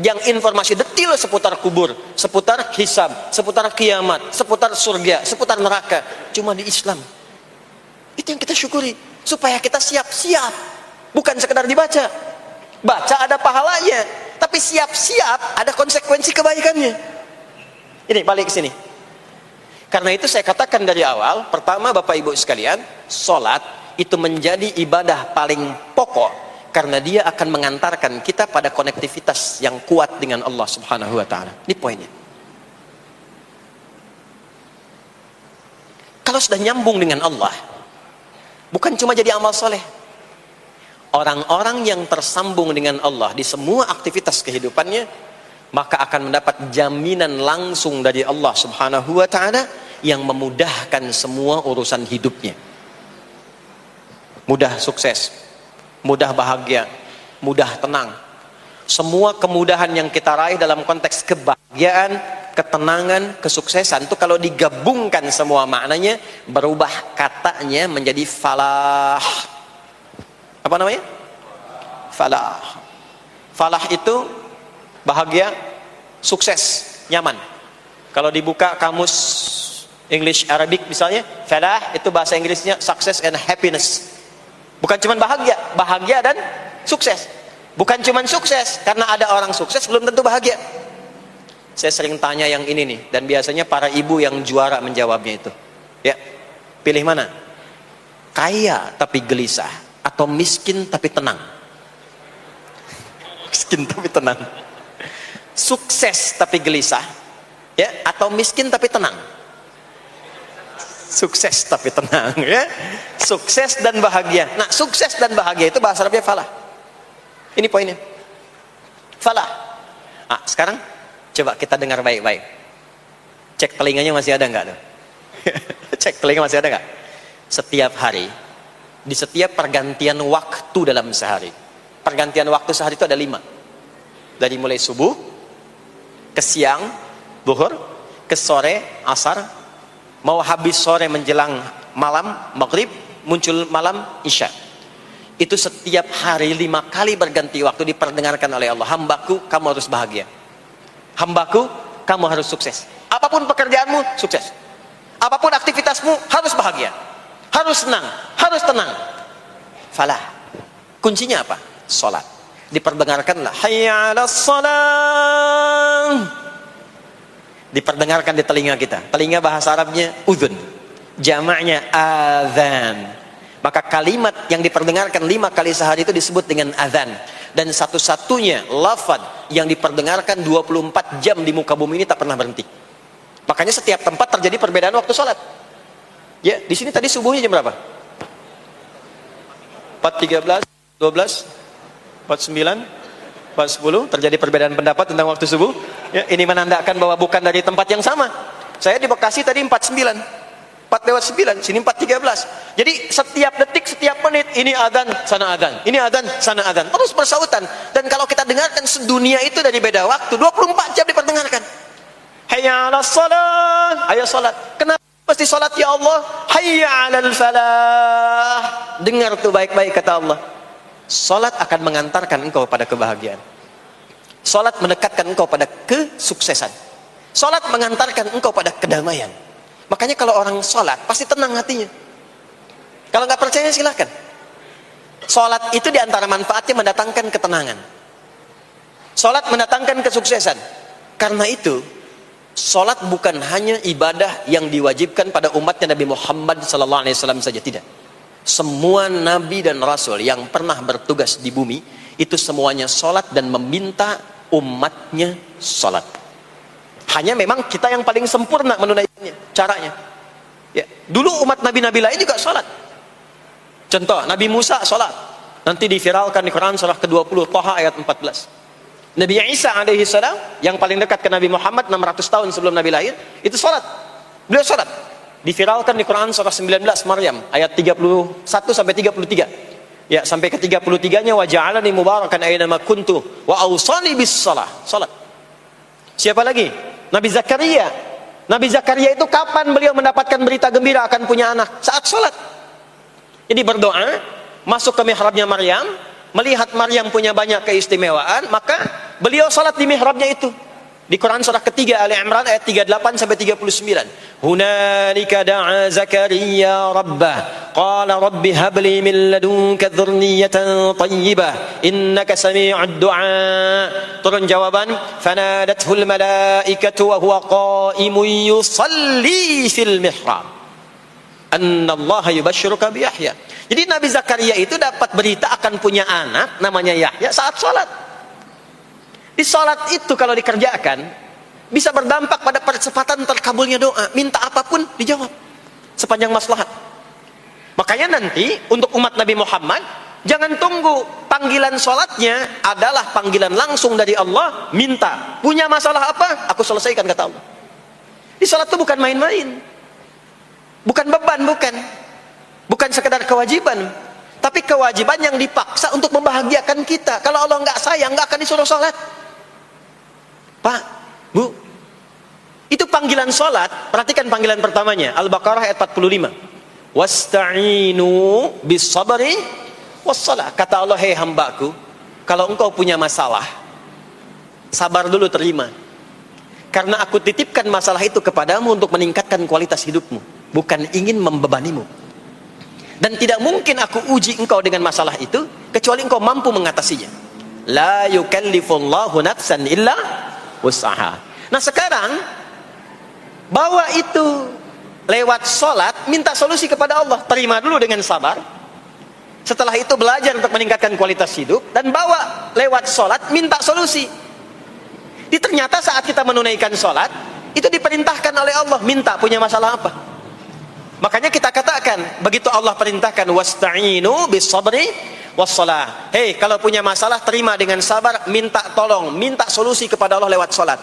yang informasi detail seputar kubur, seputar hisab, seputar kiamat, seputar surga, seputar neraka? Cuma di Islam. Itu yang kita syukuri, supaya kita siap-siap. Bukan sekedar dibaca. Baca ada pahalanya, tapi siap-siap ada konsekuensi kebaikannya. Ini balik ke sini. Karena itu saya katakan dari awal, pertama Bapak Ibu sekalian, sholat itu menjadi ibadah paling pokok karena dia akan mengantarkan kita pada konektivitas yang kuat dengan Allah Subhanahu wa taala. Ini poinnya. Kalau sudah nyambung dengan Allah, bukan cuma jadi amal soleh. Orang-orang yang tersambung dengan Allah di semua aktivitas kehidupannya, maka akan mendapat jaminan langsung dari Allah Subhanahu wa taala yang memudahkan semua urusan hidupnya. Mudah sukses, mudah bahagia, mudah tenang. Semua kemudahan yang kita raih dalam konteks kebahagiaan, ketenangan, kesuksesan itu kalau digabungkan semua maknanya, berubah katanya menjadi falah. Apa namanya? Falah. Falah itu bahagia, sukses, nyaman. Kalau dibuka kamus English Arabic misalnya, falah itu bahasa Inggrisnya success and happiness. Bukan cuma bahagia, bahagia dan sukses. Bukan cuma sukses, karena ada orang sukses belum tentu bahagia. Saya sering tanya yang ini nih, dan biasanya para ibu yang juara menjawabnya itu. Ya, pilih mana? Kaya tapi gelisah, atau miskin tapi tenang? Miskin tapi tenang. Sukses tapi gelisah, ya, atau miskin tapi tenang? Sukses tapi tenang, ya. Sukses dan bahagia. Nah, sukses dan bahagia itu bahasa Arabnya falah. Ini poinnya. Falah. Sekarang coba kita dengar baik-baik. Cek telinganya masih ada nggak tuh? Cek telinga masih ada nggak? Setiap hari, di setiap pergantian waktu dalam sehari, pergantian waktu sehari itu ada 5. Dari mulai subuh, ke siang, zuhur, ke sore, asar, mau habis sore menjelang malam, maghrib, muncul malam, isya. Itu setiap hari 5 kali berganti waktu diperdengarkan oleh Allah. Hambaku, kamu harus bahagia. Hambaku, kamu harus sukses. Apapun pekerjaanmu, sukses. Apapun aktivitasmu, harus bahagia, harus senang, harus tenang. Falah. Kuncinya apa? Salat. Diperdengarkanlah hayya 'alas shalah. Diperdengarkan di telinga kita. Telinga bahasa Arabnya udhun, jamaknya adzan. Maka kalimat yang diperdengarkan 5 kali sehari itu disebut dengan adzan. Dan satu-satunya lafaz yang diperdengarkan 24 jam di muka bumi ini tak pernah berhenti. Makanya setiap tempat terjadi perbedaan waktu sholat. Ya, di sini tadi subuhnya jam berapa? 4.13, 12, 49, 4.10. Terjadi perbedaan pendapat tentang waktu subuh. Ya, ini menandakan bahwa bukan dari tempat yang sama. Saya di Bekasi tadi 49, 4:09, sini 4.13. Jadi setiap detik, setiap menit, ini adzan, sana adzan, ini adzan, sana adzan, terus bersautan. Dan kalau kita dengarkan sedunia itu dari beda waktu, 24 jam diperdengarkan. Hayya 'alas shalah, ayo salat. Kenapa mesti salat ya Allah? Hayya 'alal falah. Dengar tuh baik-baik kata Allah. Salat akan mengantarkan engkau pada kebahagiaan. Salat mendekatkan engkau pada kesuksesan. Salat mengantarkan engkau pada kedamaian. Makanya kalau orang salat pasti tenang hatinya. Kalau nggak percaya silakan. Salat itu diantara manfaatnya mendatangkan ketenangan. Salat mendatangkan kesuksesan. Karena itu salat bukan hanya ibadah yang diwajibkan pada umatnya Nabi Muhammad SAW saja, tidak. Semua nabi dan rasul yang pernah bertugas di bumi itu semuanya salat dan meminta umatnya salat. Hanya memang kita yang paling sempurna menunaikannya, caranya. Ya, dulu umat nabi-nabi lain juga salat. Contoh, Nabi Musa salat. Nanti diviralkan di Quran surah ke-20 Thaha ayat 14. Nabi Isa alaihi salam yang paling dekat ke Nabi Muhammad 600 tahun sebelum Nabi lahir, itu salat. Beliau salat. Diviralkan di Quran surah 19 Maryam ayat 31 sampai 33. Ya, sampai ke 33-nya wa ja'alani mubarakan aina ma kuntu wa awsani bis shalah. Salat. Siapa lagi? Nabi Zakaria. Nabi Zakaria itu kapan beliau mendapatkan berita gembira akan punya anak? Saat salat. Jadi berdoa, masuk ke mihrabnya Maryam, melihat Maryam punya banyak keistimewaan, maka beliau salat di mihrabnya itu. Di Quran surah ketiga Ali Imran ayat 38 sampai 39. Hunalika da'a Zakaria rabbah qala rabbi habli min ladunka dzurriyyatan thayyibah innaka sami'ud du'a. Turun jawaban, fanadathul malaikatu wa huwa qa'imun yusalli fil mihrab annallaha yubashshiruka bi Yahya. Jadi Nabi Zakaria itu dapat berita akan punya anak namanya Yahya saat salat. Di salat itu kalau dikerjakan bisa berdampak pada percepatan terkabulnya doa. Minta apapun dijawab sepanjang maslahat. Makanya nanti untuk umat Nabi Muhammad jangan tunggu, panggilan salatnya adalah panggilan langsung dari Allah. Minta, punya masalah apa? Aku selesaikan kata Allah. Di salat itu bukan main-main, bukan beban, bukan sekedar kewajiban, tapi kewajiban yang dipaksa untuk membahagiakan kita. Kalau Allah nggak sayang, nggak akan disuruh salat. Pak, Bu, itu panggilan salat. Perhatikan panggilan pertamanya, Al-Baqarah ayat 45. Wasta'inu bis sabri wassalah. Kata Allah, hei hambaku, kalau engkau punya masalah, sabar dulu, terima. Karena aku titipkan masalah itu kepadamu untuk meningkatkan kualitas hidupmu, bukan ingin membebanimu. Dan tidak mungkin aku uji engkau dengan masalah itu kecuali engkau mampu mengatasinya. La yukallifullahu nafsan illa wus'aha. Nah sekarang bawa itu lewat sholat, minta solusi kepada Allah. Terima dulu dengan sabar. Setelah itu belajar untuk meningkatkan kualitas hidup, dan bawa lewat sholat, minta solusi. Ternyata saat kita menunaikan sholat, itu diperintahkan oleh Allah, minta punya masalah apa. Makanya kita katakan, begitu Allah perintahkan wasta'inu bis sabri wassalah. Hei, kalau punya masalah terima dengan sabar, minta tolong, minta solusi kepada Allah lewat salat.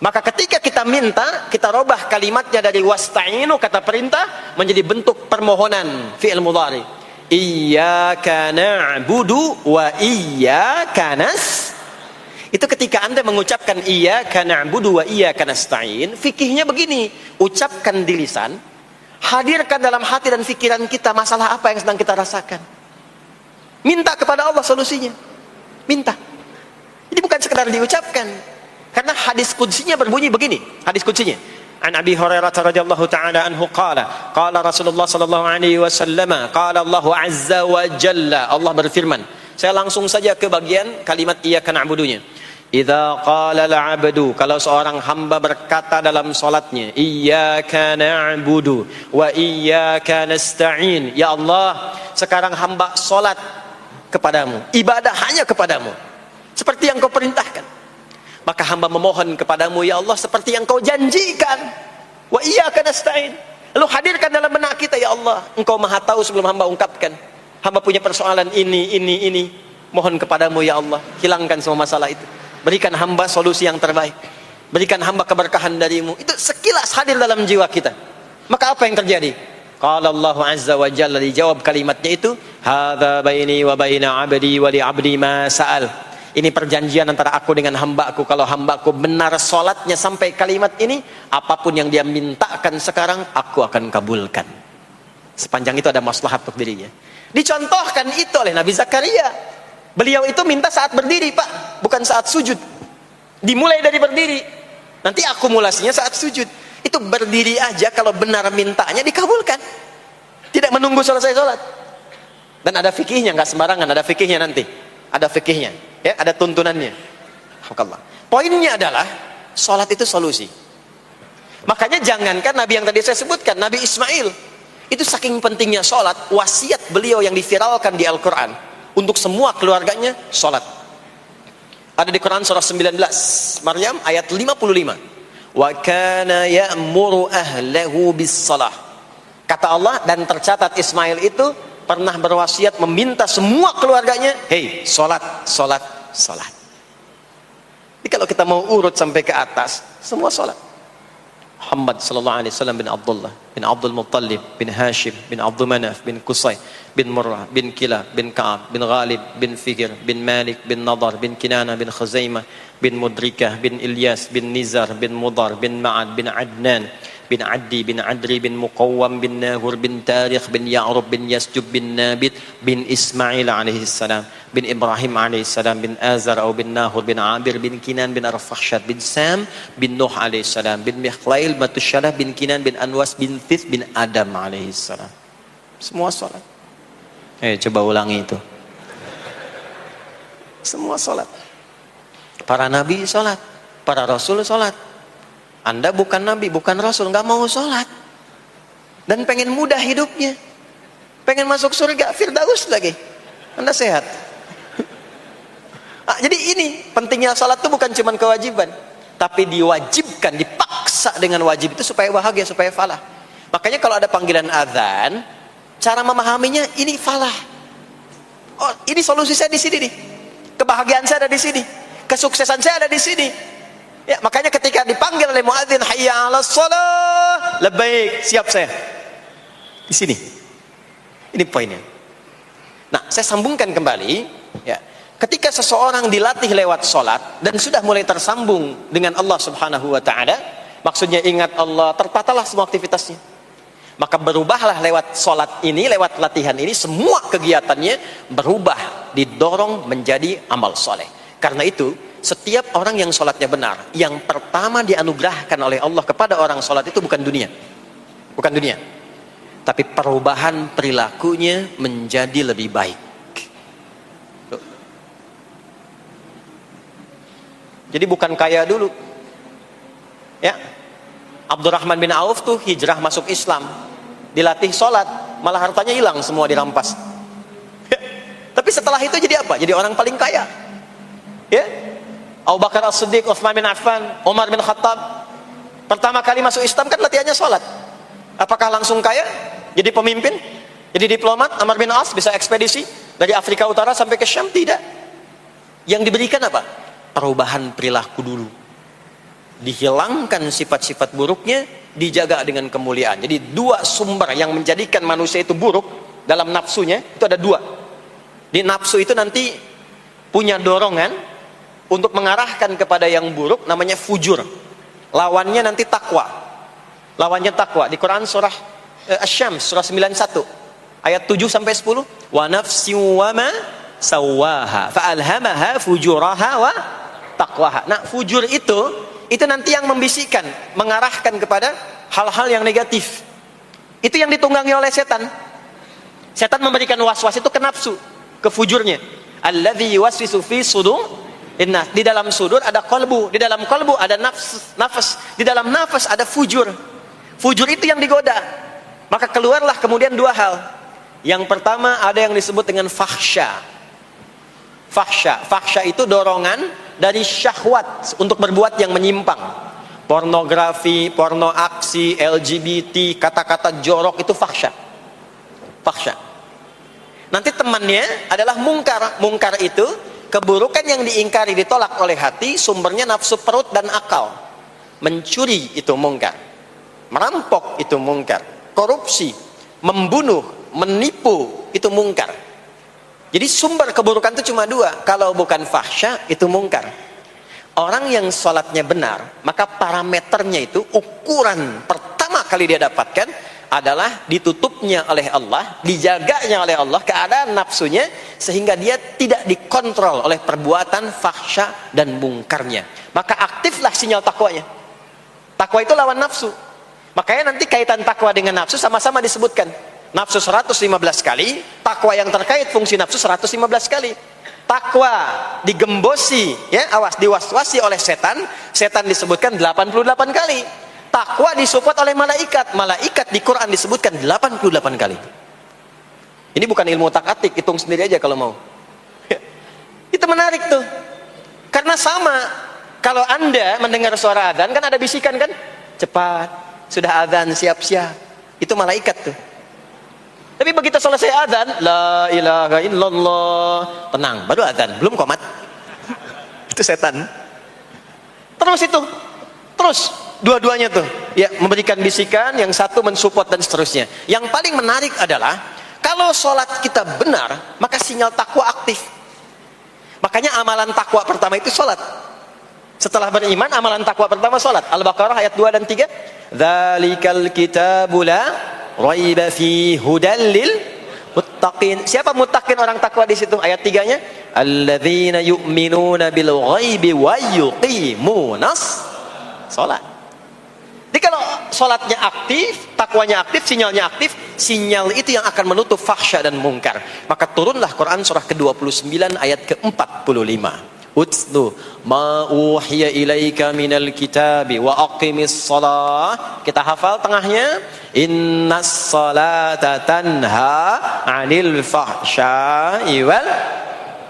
Maka ketika kita minta, kita robah kalimatnya dari wasta'inu, kata perintah, menjadi bentuk permohonan, fi'il mudhari. Iyyaka na'budu wa iyyaka nas. Itu ketika Anda mengucapkan iyyaka na'budu wa iyyaka nasta'in, fikihnya begini, ucapkan di lisan, hadirkan dalam hati dan pikiran kita masalah apa yang sedang kita rasakan. Minta kepada Allah solusinya. Minta. Jadi bukan sekedar diucapkan. Karena hadis qudsinya berbunyi begini, hadis qudsinya. An Abi Hurairah radhiyallahu ta'ala anhu qala Rasulullah sallallahu alaihi wasallam qala Allah azza wa jalla, Allah berfirman. Saya langsung saja ke bagian kalimat iyyaka na'budunya. Idza qala al-'abdu, kalau seorang hamba berkata dalam salatnya, iyyaka na'budu wa iyyaka nasta'in, ya Allah, sekarang hamba salat kepadamu, ibadah hanya kepadamu, seperti yang kau perintahkan. Maka hamba memohon kepadamu, ya Allah, seperti yang kau janjikan. Wa iyyaka nasta'in. Lalu hadirkan dalam benak kita, ya Allah, engkau maha tahu sebelum hamba ungkapkan. Hamba punya persoalan ini. Mohon kepadamu, ya Allah, hilangkan semua masalah itu. Berikan hamba solusi yang terbaik. Berikan hamba keberkahan darimu. Itu sekilas hadir dalam jiwa kita. Maka apa yang terjadi? Qala Allah azza wa jalla, dijawab kalimatnya itu, hadza baini wa baina 'abdi wa li 'abdi ma sa'al. Ini perjanjian antara aku dengan hambaku. Kalau hambaku benar salatnya sampai kalimat ini, apapun yang dia mintakan sekarang, aku akan kabulkan. Sepanjang itu ada maslahat untuk dirinya. Dicontohkan itu oleh Nabi Zakaria. Beliau itu minta saat berdiri, Pak, bukan saat sujud. Dimulai dari berdiri. Nanti akumulasinya saat sujud. Itu berdiri aja kalau benar mintanya dikabulkan. Tidak menunggu selesai sholat. Dan ada fikihnya, nggak sembarangan, ada fikihnya nanti. Ada fikihnya, ya, ada tuntunannya. Poinnya adalah sholat itu solusi. Makanya jangankan Nabi yang tadi saya sebutkan, Nabi Ismail, itu saking pentingnya sholat, wasiat beliau yang diviralkan di Al-Quran untuk semua keluarganya, sholat. Ada di Quran surah 19 Maryam ayat 55. Wa kana ya'muru ahlahu bis salah. Kata Allah, dan tercatat Ismail itu pernah berwasiat meminta semua keluarganya, hei, sholat. Jadi kalau kita mau urut sampai ke atas, semua sholat. Muhammad sallallahu alaihi wasallam bin Abdullah bin Abdul Muttalib bin Hashim bin Abdul Manaf bin Qusay bin Murrah bin Kilab bin Ka'ab bin Ghalib bin Fikir bin Malik bin Nadar bin Kinana bin Khuzaimah bin Mudrikah bin Ilyas bin Nizar bin Mudar bin Ma'ad bin Adnan bin Addi bin Adri bin Muqawwam bin Nahur bin Tarikh bin Ya'rub bin Yasjub bin Nabit bin Ismail alaihi salam bin Ibrahim alaihi salam bin Azar atau bin Nahur bin Abir bin Kinan bin Arfakhshad bin Sam bin Nuh alaihi salam bin Mikhlail Matusyalah bin Kinan bin Anwas bin Thith bin Adam alaihi salam. Semua salat. Coba ulangi itu. Semua salat. Para nabi salat, para rasul salat. Anda bukan nabi, bukan rasul, nggak mau sholat dan pengen mudah hidupnya, pengen masuk surga Firdaus lagi, Anda sehat. Jadi ini pentingnya sholat itu bukan cuma kewajiban, tapi diwajibkan, dipaksa dengan wajib itu supaya bahagia, supaya falah. Makanya kalau ada panggilan azan, cara memahaminya ini falah. Oh, ini solusi saya di sini nih, kebahagiaan saya ada di sini, kesuksesan saya ada di sini. Ya, makanya ketika dipanggil oleh muadzin, hayya 'alas shalah, labbaik, siap saya. Di sini. Ini poinnya. Nah, saya sambungkan kembali, ya. Ketika seseorang dilatih lewat salat dan sudah mulai tersambung dengan Allah Subhanahu wa taala, maksudnya ingat Allah, tertatalah semua aktivitasnya. Maka berubahlah lewat salat ini, lewat latihan ini, semua kegiatannya berubah, didorong menjadi amal soleh. Karena itu, setiap orang yang sholatnya benar, yang pertama dianugerahkan oleh Allah kepada orang sholat itu bukan dunia, tapi perubahan perilakunya menjadi lebih baik. Jadi bukan kaya dulu, ya. Abdurrahman bin Auf tuh hijrah masuk Islam, dilatih sholat, malah hartanya hilang semua, dirampas. Tapi setelah itu jadi apa? Jadi orang paling kaya, ya. Abu Bakar As-Siddiq, Utsman bin Affan, Umar bin Khattab, pertama kali masuk Islam kan latihannya sholat. Apakah langsung kaya? Jadi pemimpin? Jadi diplomat? Amr bin As bisa ekspedisi dari Afrika Utara sampai ke Syam, tidak. Yang diberikan apa? Perubahan perilaku dulu, dihilangkan sifat-sifat buruknya, dijaga dengan kemuliaan. Jadi dua sumber yang menjadikan manusia itu buruk dalam nafsunya itu ada dua. Di nafsu itu nanti punya dorongan untuk mengarahkan kepada yang buruk, namanya fujur. Lawannya nanti takwa. Lawannya takwa. Di Quran surah Asy-Syams surah 91 ayat 7 sampai 10, wa nafsi wa ma sawaha fa alhamaha fujuraha wa taqwaha. Nah, fujur itu nanti yang membisikkan, mengarahkan kepada hal-hal yang negatif. Itu yang ditunggangi oleh setan. Setan memberikan was-was itu ke nafsu, ke fujurnya. Alladzi yuwaswisu fi sudur. Di dalam sudur ada qalbu, di dalam qalbu ada nafas, di dalam nafas ada fujur. Fujur itu yang digoda. Maka keluarlah kemudian dua hal. Yang pertama ada yang disebut dengan fahsya. Fahsya itu dorongan dari syahwat untuk berbuat yang menyimpang. Pornografi, porno aksi, LGBT, kata-kata jorok itu fahsya. Nanti temannya adalah mungkar. Mungkar itu keburukan yang diingkari, ditolak oleh hati, sumbernya nafsu perut dan akal. Mencuri itu mungkar, merampok itu mungkar, korupsi, membunuh, menipu itu mungkar. Jadi sumber keburukan itu cuma dua. Kalau bukan fahsya itu mungkar. Orang yang sholatnya benar, maka parameternya itu, ukuran pertama kali dia dapatkan adalah ditutupnya oleh Allah, dijaganya oleh Allah keadaan nafsunya, sehingga dia tidak dikontrol oleh perbuatan fahsya dan mungkarnya. Maka aktiflah sinyal takwanya. Takwa itu lawan nafsu. Makanya nanti kaitan takwa dengan nafsu sama-sama disebutkan. Nafsu 115 kali, takwa yang terkait fungsi nafsu 115 kali. Takwa digembosi, ya, awas, diwaswasi oleh setan, setan disebutkan 88 kali. Takwa disupport oleh malaikat. Malaikat di Quran disebutkan 88 kali. Ini bukan ilmu tak-atik, hitung sendiri aja kalau mau. Itu menarik tuh. Karena sama, kalau Anda mendengar suara adzan, kan ada bisikan kan? Cepat, sudah adzan, siap-siap. Itu malaikat tuh. Tapi begitu selesai adzan, la ilaha illallah, tenang, baru adzan, belum qomat. Itu setan. Terus dua-duanya tuh, ya, memberikan bisikan, yang satu mensupport dan seterusnya. Yang paling menarik adalah kalau sholat kita benar, maka sinyal takwa aktif. Makanya amalan takwa pertama itu sholat. Setelah beriman, amalan takwa pertama sholat. Al-Baqarah ayat 2 dan 3. Dzalikal kitabu la raiba fi hudal lil muttaqin. Siapa muttaqin, orang takwa di situ? Ayat 3-nya, alladzina yu'minuna bil ghaibi wa yuqimunas sholat. Jadi kalau sholatnya aktif, takwanya aktif, sinyalnya aktif, sinyal itu yang akan menutup fahsya dan mungkar. Maka turunlah Quran surah ke-29 ayat ke-45. Utslu ma uhiya ilaika minal kitabi wa aqimis shalah. Kita hafal tengahnya, innas salata tanha 'anil fahsya'i wal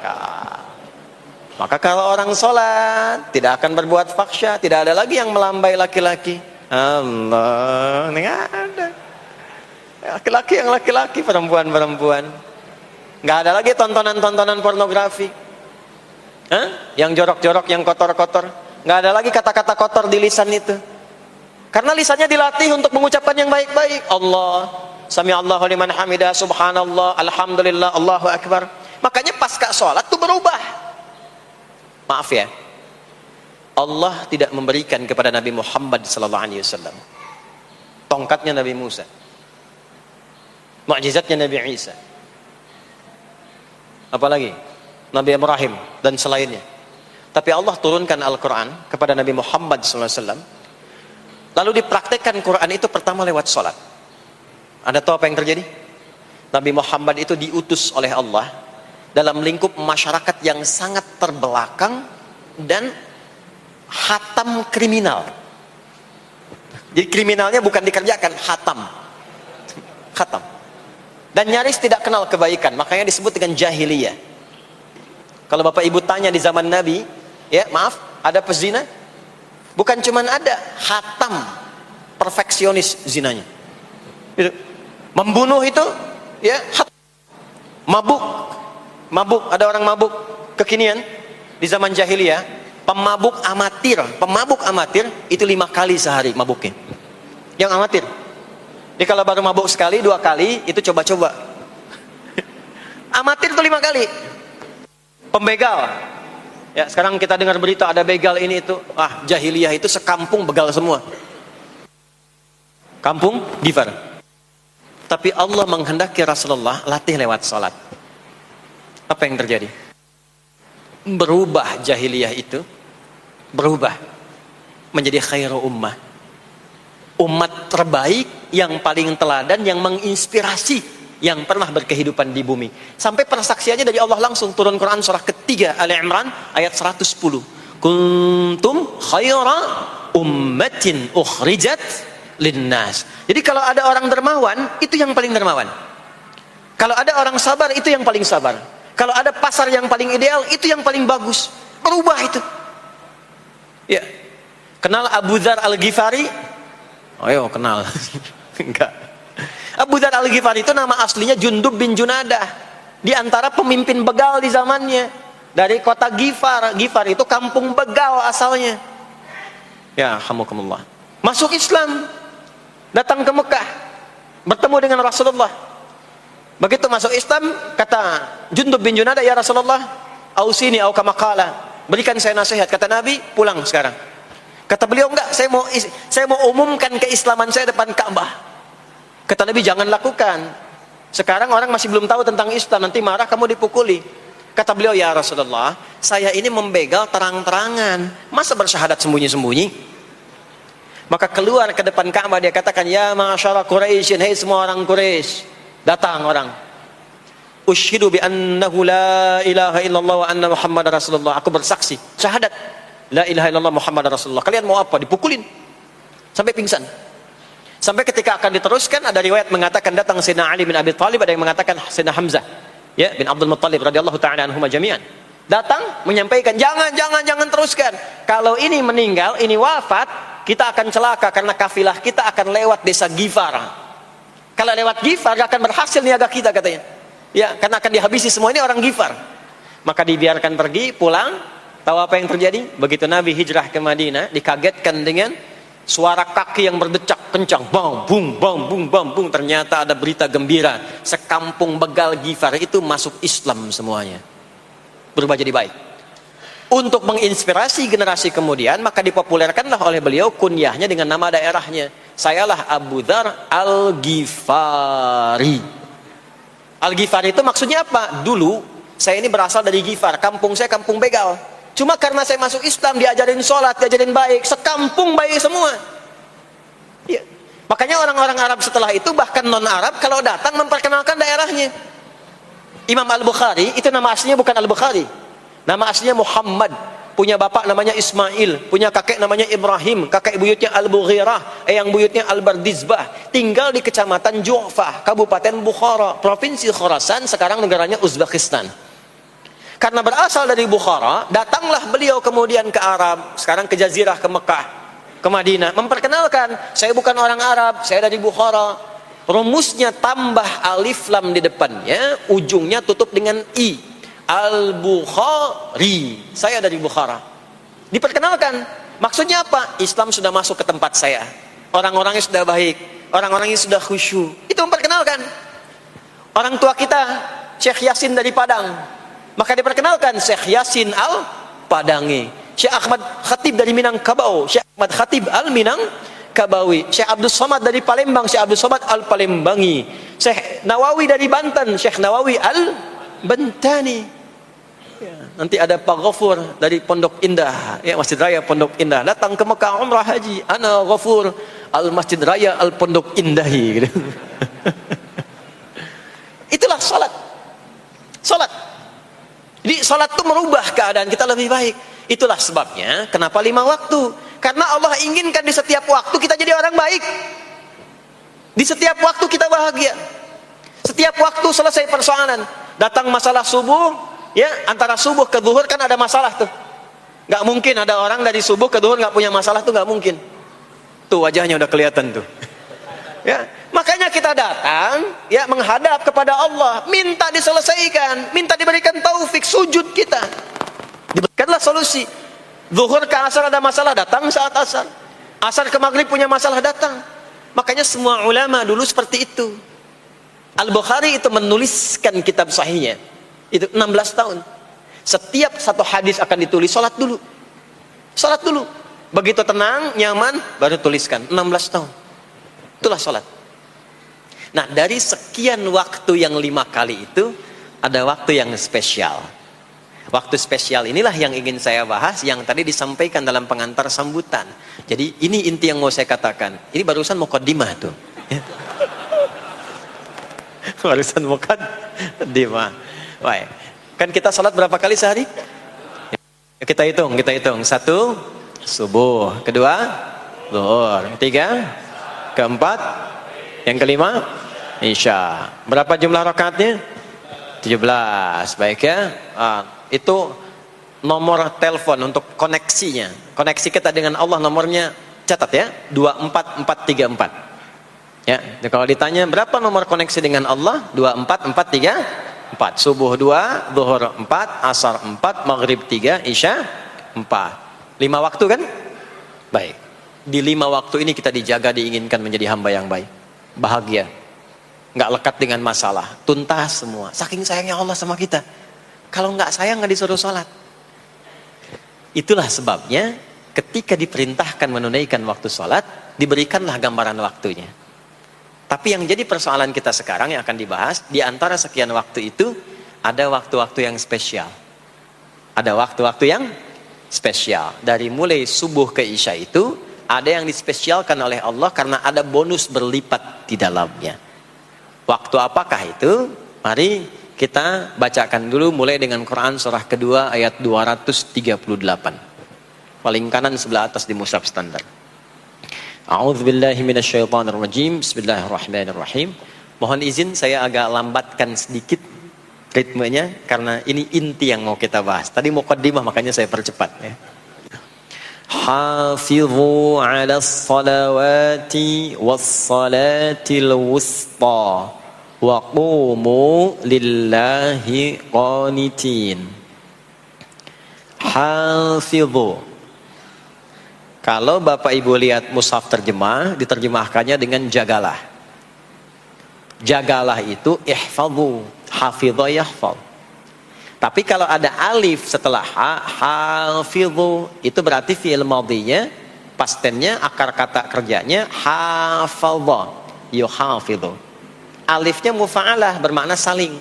munkar. Maka kalau orang sholat tidak akan berbuat fahsya, tidak ada lagi yang melambai laki-laki. Allah, nggak ada. Laki-laki yang laki-laki, perempuan-perempuan. Nggak ada lagi tontonan-tontonan pornografi. Yang jorok-jorok, yang kotor-kotor. Nggak ada lagi kata-kata kotor di lisan itu. Karena lisannya dilatih untuk mengucapkan yang baik-baik. Allah, sami'allahu liman hamidah, subhanallah, alhamdulillah, Allahu akbar. Makanya pasca sholat tuh berubah. Maaf ya, Allah tidak memberikan kepada Nabi Muhammad SAW tongkatnya Nabi Musa, mukjizatnya Nabi Isa, apalagi Nabi Ibrahim dan selainnya. Tapi Allah turunkan Al-Quran kepada Nabi Muhammad SAW, lalu dipraktekkan Quran itu pertama lewat sholat. Anda tahu apa yang terjadi? Nabi Muhammad itu diutus oleh Allah dalam lingkup masyarakat yang sangat terbelakang dan hatam kriminal. Jadi kriminalnya bukan dikerjakan, hatam. Dan nyaris tidak kenal kebaikan, makanya disebut dengan jahiliyah. Kalau Bapak Ibu tanya di zaman Nabi, ya maaf, ada pezina? Bukan cuman ada, hatam, perfeksionis zinanya. Membunuh itu, ya, mabuk, Mabuk, ada orang mabuk kekinian di zaman jahiliyah, pemabuk amatir itu 5 kali sehari mabuknya. Yang amatir. Jadi kalau baru mabuk sekali, 2 kali itu coba-coba. Amatir itu 5 kali. Pembegal. Ya, sekarang kita dengar berita ada begal ini itu. Ah, jahiliyah itu sekampung begal semua. Kampung Gifar. Tapi Allah menghendaki Rasulullah latih lewat salat. Apa yang terjadi? Berubah jahiliyah itu, berubah menjadi khairu ummah. Umat terbaik yang paling teladan, yang menginspirasi, yang pernah berkehidupan di bumi. Sampai persaksiannya dari Allah langsung turun Quran surah ketiga Ali Imran ayat 110. Kuntum khaira ummatin ukhrijat linnas. Jadi kalau ada orang dermawan, itu yang paling dermawan. Kalau ada orang sabar, itu yang paling sabar. Kalau ada pasar yang paling ideal, itu yang paling bagus. Berubah itu. Ya. Kenal Abu Dzar Al-Ghifari? Ayo kenal. Enggak. Abu Dzar Al-Ghifari itu nama aslinya Jundub bin Junadah. Di antara pemimpin begal di zamannya. Dari kota Ghifar. Ghifar itu kampung begal asalnya. Ya, hamukumullah. Masuk Islam. Datang ke Mekah. Bertemu dengan Rasulullah. Begitu masuk Islam, kata Jundub bin Junadah, ya Rasulullah, ausini au kama qala. Berikan saya nasihat. Kata Nabi, pulang sekarang. Kata beliau, enggak, saya mau umumkan keislaman saya depan Ka'bah. Kata Nabi, jangan lakukan. Sekarang orang masih belum tahu tentang Islam, nanti marah kamu dipukuli. Kata beliau, ya Rasulullah, saya ini membegal terang-terangan, masa bersyahadat sembunyi-sembunyi? Maka keluar ke depan Ka'bah, dia katakan, ya ma'asyara Quraisyin, hei semua orang Quraisy. Datang orang. Usyhidu bi annahu la ilaha illallah wa anna Muhammadar Rasulullah. Aku bersaksi, syahadat la ilaha illallah Muhammadar Rasulullah. Kalian mau apa? Dipukulin sampai pingsan. Sampai ketika akan diteruskan, ada riwayat mengatakan datang Sayyidina Ali bin Abi Thalib, ada yang mengatakan Sayyidina Hamzah ya bin Abdul Muttalib radhiyallahu taala anhuma jami'an. Datang menyampaikan, jangan teruskan. Kalau ini meninggal, ini wafat, kita akan celaka karena kafilah kita akan lewat desa Ghifar. Kalau lewat Ghifar gak akan berhasil niaga kita, katanya. Ya, karena akan dihabisi semua ini orang Ghifar. Maka dibiarkan pergi, pulang. Tahu apa yang terjadi? Begitu Nabi hijrah ke Madinah, dikagetkan dengan suara kaki yang berdecak kencang, bang bung bang bung bang bung. Ternyata ada berita gembira, sekampung begal Ghifar itu masuk Islam semuanya, berubah jadi baik. Untuk menginspirasi generasi kemudian, maka dipopulerkanlah oleh beliau kunyahnya dengan nama daerahnya. Sayalah Abu Dzar Al-Ghifari. Al-Ghifari itu maksudnya apa? Dulu saya ini berasal dari Ghifar, kampung saya kampung begal. Cuma karena saya masuk Islam, diajarin sholat, diajarin baik, sekampung baik semua. Ya. Makanya orang-orang Arab setelah itu, bahkan non-Arab, kalau datang memperkenalkan daerahnya. Imam Al-Bukhari, itu nama aslinya bukan Al-Bukhari. Nama aslinya Muhammad. Punya bapak namanya Ismail, punya kakek namanya Ibrahim, kakek buyutnya Al-Bughirah, yang buyutnya Al-Bardizbah. Tinggal di kecamatan Ju'fah, Kabupaten Bukhara, Provinsi Khorasan, sekarang negaranya Uzbekistan. Karena berasal dari Bukhara, datanglah beliau kemudian ke Arab, sekarang ke Jazirah, ke Mekah, ke Madinah, memperkenalkan, saya bukan orang Arab, saya dari Bukhara. Rumusnya tambah alif lam di depannya, ujungnya tutup dengan i. Al-Bukhari, saya dari Bukhara. Diperkenalkan, maksudnya apa? Islam sudah masuk ke tempat saya, orang-orangnya sudah baik, orang-orangnya sudah khusyuk. Itu memperkenalkan. Orang tua kita Syekh Yasin dari Padang, maka diperkenalkan Syekh Yasin Al-Padangi. Syekh Ahmad Khatib dari Minangkabau, Syekh Ahmad Khatib Al-Minangkabawi. Syekh Abdul Somad dari Palembang, Syekh Abdul Somad Al-Palembangi. Syekh Nawawi dari Banten, Syekh Nawawi Al-Bantani. Ya, nanti ada Pak Ghafur dari Pondok Indah, ya, Masjid Raya Pondok Indah, datang ke Mekah umrah haji. Ana Ghafur Al-Masjid Raya Al-Pondok Indahi gitu. Itulah salat. Salat. Jadi salat itu merubah keadaan kita lebih baik. Itulah sebabnya kenapa 5 waktu. Karena Allah inginkan di setiap waktu kita jadi orang baik. Di setiap waktu kita bahagia. Setiap waktu selesai persoalan. Datang masalah subuh, ya, antara subuh ke zuhur kan ada masalah tuh. Gak mungkin ada orang dari subuh ke zuhur gak punya masalah tuh, gak mungkin. Tuh wajahnya udah kelihatan tuh. Ya, makanya kita datang ya menghadap kepada Allah, minta diselesaikan, minta diberikan taufik, sujud kita. Diberikanlah solusi. Zuhur ke asar ada masalah, datang saat asar. Asar ke maghrib punya masalah, datang. Makanya semua ulama dulu seperti itu. Al-Bukhari itu menuliskan kitab sahihnya itu 16 tahun. Setiap satu hadis akan ditulis, salat dulu. Salat dulu. Begitu tenang, nyaman, baru tuliskan. 16 tahun. Itulah sholat. Nah, dari sekian waktu yang 5 kali itu, ada waktu yang spesial. Waktu spesial inilah yang ingin saya bahas, yang tadi disampaikan dalam pengantar sambutan. Jadi ini inti yang mau saya katakan. Ini barusan muqaddimah tuh. Barusan muqaddimah. Baik. Kan kita sholat berapa kali sehari? Kita hitung. 1, subuh. 2, zuhur. 3, keempat, yang kelima, isya. Berapa jumlah rakaatnya? 17. Baik ya. Itu nomor telepon untuk koneksinya. Koneksi kita dengan Allah nomornya catat ya. 24434. Ya. Kalau ditanya berapa nomor koneksi dengan Allah? 24434. Subuh 2, zuhur 4, asar 4, maghrib 3, isya 4. 5 waktu kan? Baik. Di 5 waktu ini kita dijaga, diinginkan menjadi hamba yang baik, bahagia, nggak lekat dengan masalah, tuntas semua. Saking sayangnya Allah sama kita. Kalau nggak sayang nggak disuruh sholat. Itulah sebabnya ketika diperintahkan menunaikan waktu sholat, diberikanlah gambaran waktunya. Tapi yang jadi persoalan kita sekarang yang akan dibahas, di antara sekian waktu itu ada waktu-waktu yang spesial. Ada waktu-waktu yang spesial. Dari mulai subuh ke isya itu ada yang dispesialkan oleh Allah karena ada bonus berlipat di dalamnya. Waktu apakah itu? Mari kita bacakan dulu mulai dengan Quran surah kedua ayat 238. Paling kanan sebelah atas di mushaf standar. A'udzubillahi minasyaitonirrajim. Bismillahirrahmanirrahim. Mohon izin saya agak lambatkan sedikit ritmenya karena ini inti yang mau kita bahas. Tadi muqaddimah makanya saya percepat ya. Hafizu 'alas salawati was salatil wusta wa qumu lillahi qanitin. Hafizu. Kalau Bapak Ibu lihat mushaf terjemah, diterjemahkannya dengan jagalah. Jagalah itu ihfazu, hafidha yahfaz. Tapi kalau ada alif setelah hafizu, itu berarti fi'il madhinya, past tense-nya, akar kata kerjanya hafadha, yuhafidhu. Alifnya mufa'alah, bermakna saling.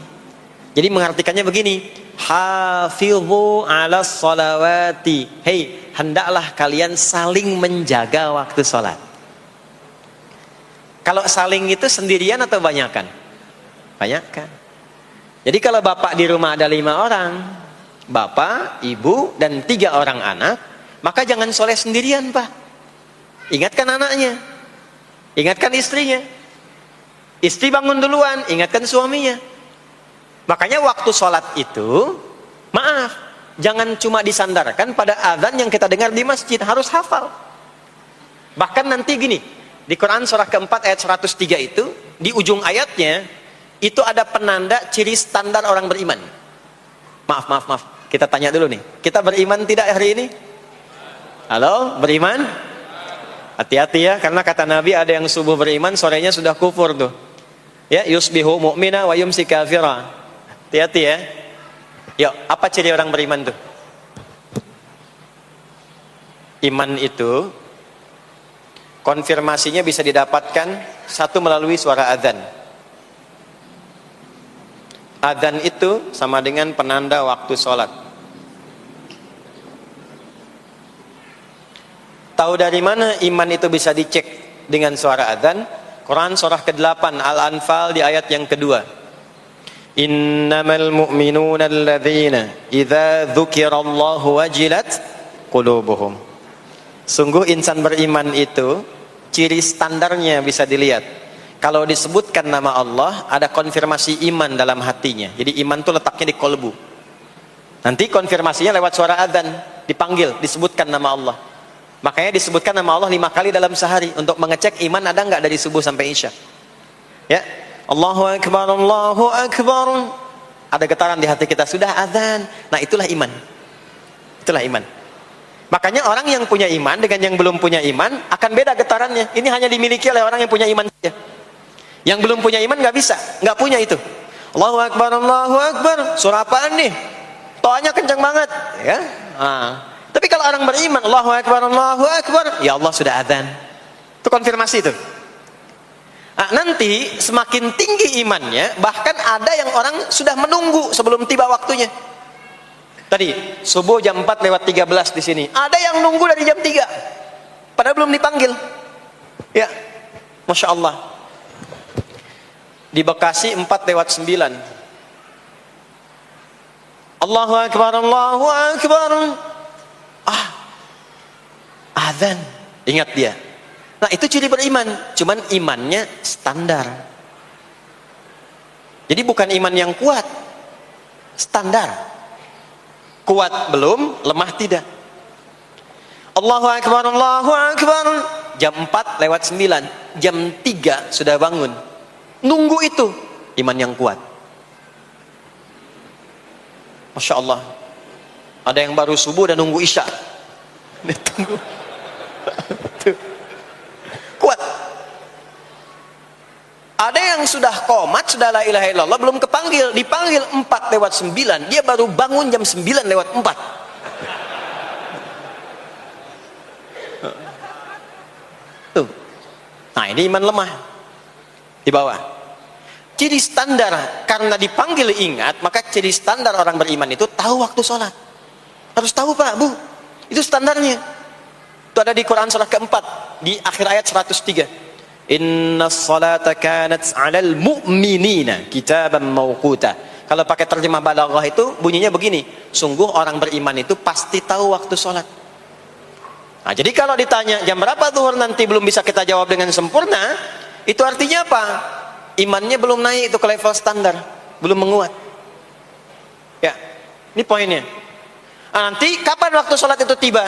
Jadi mengartikannya begini, hafizu 'alas salawati. Hei, hendaklah kalian saling menjaga waktu sholat. Kalau saling itu sendirian atau banyakan? Banyakan. Jadi kalau bapak di rumah ada 5 orang, bapak, ibu, dan 3 orang anak, maka jangan soleh sendirian, Pak. Ingatkan anaknya, ingatkan istrinya. Istri bangun duluan, ingatkan suaminya. Makanya waktu sholat itu, maaf, jangan cuma disandarkan pada azan yang kita dengar di masjid, harus hafal. Bahkan nanti gini, di Quran surah keempat ayat 103 itu, di ujung ayatnya, itu ada penanda ciri standar orang beriman. Maaf. Kita tanya dulu nih. Kita beriman tidak hari ini? Halo, beriman? Hati-hati ya, karena kata Nabi ada yang subuh beriman, sorenya sudah kufur tuh. Ya, yusbihu mu'mina wa yumsi kafira. Hati-hati ya. Yuk, apa ciri orang beriman tuh? Iman itu konfirmasinya bisa didapatkan satu melalui suara azan. Adzan itu sama dengan penanda waktu sholat. Tahu dari mana iman itu bisa dicek dengan suara adzan? Quran surah ke-8 Al-Anfal di ayat yang kedua. Innamal mu'minuna alladzina idza dzukirallahu wajilat qulubuhum. Sungguh insan beriman itu ciri standarnya bisa dilihat. Kalau disebutkan nama Allah, ada konfirmasi iman dalam hatinya. Jadi iman itu letaknya di kolbu. Nanti konfirmasinya lewat suara adzan, dipanggil, disebutkan nama Allah. Makanya disebutkan nama Allah 5 kali dalam sehari untuk mengecek iman ada nggak dari subuh sampai isya. Ya, Allahu Akbar, Allahu Akbar. Ada getaran di hati kita, sudah azan. Nah, itulah iman. Itulah iman. Makanya orang yang punya iman dengan yang belum punya iman akan beda getarannya. Ini hanya dimiliki oleh orang yang punya iman saja. Yang belum punya iman nggak bisa, nggak punya itu. Allahu Akbar, Allahu Akbar. Surah apaan nih? Toanya kencang banget, ya. Tapi kalau orang beriman, Allahu Akbar, Allahu Akbar, ya Allah sudah azan. Itu konfirmasi itu. Nanti semakin tinggi imannya, bahkan ada yang orang sudah menunggu sebelum tiba waktunya. Tadi subuh jam 4 lewat 13 di sini. Ada yang nunggu dari jam 3. Padahal belum dipanggil. Ya. Masya Allah. Di Bekasi 4 lewat 9. Allahu Akbar, Allahu Akbar. Azan. Ingat dia. Nah, itu ciri beriman. Cuman imannya standar. Jadi bukan iman yang kuat. Standar. Kuat belum, lemah tidak. Allahu Akbar, Allahu Akbar. Jam 4 lewat 9. Jam 3 sudah bangun. Nunggu itu. Iman yang kuat. Masya Allah. Ada yang baru subuh dan nunggu isya. Tunggu. Kuat. Ada yang sudah qomat, sudah la ilaha illallah, belum kepanggil, dipanggil 4 lewat 9, dia baru bangun jam 9 lewat 4. Tuh. Nah, ini iman lemah. Di bawah. Ciri standar, karena dipanggil ingat, maka ciri standar orang beriman itu tahu waktu sholat. Harus tahu Pak, Bu. Itu standarnya. Itu ada di Quran surah keempat, di akhir ayat 103. Inna salata kanat 'alal mu'minina kitaban mawquta. Kalau pakai terjemah balaghah itu bunyinya begini, sungguh orang beriman itu pasti tahu waktu sholat. Nah, jadi kalau ditanya jam berapa zuhur nanti belum bisa kita jawab dengan sempurna, itu artinya apa? Imannya belum naik itu ke level standar, belum menguat. Ya, ini poinnya. Nanti kapan waktu sholat itu tiba?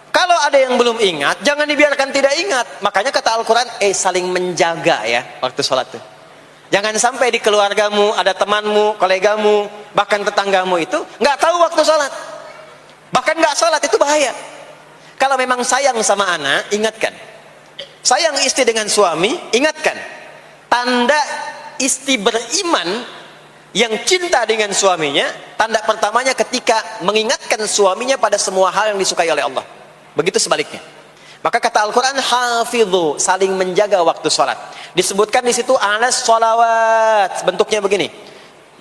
Kalau ada yang belum ingat, jangan dibiarkan tidak ingat. Makanya kata Al-Quran, saling menjaga ya waktu sholat itu. Jangan sampai di keluargamu, ada temanmu, kolegamu, bahkan tetanggamu itu nggak tahu waktu sholat. Bahkan nggak sholat, itu bahaya. Kalau memang sayang sama anak, ingatkan. Sayang istri dengan suami, ingatkan. Tanda istri beriman yang cinta dengan suaminya, tanda pertamanya ketika mengingatkan suaminya pada semua hal yang disukai oleh Allah. Begitu sebaliknya. Maka kata Al-Quran, hafidhu, saling menjaga waktu sholat. Disebutkan di situ alas sholawat. Bentuknya begini.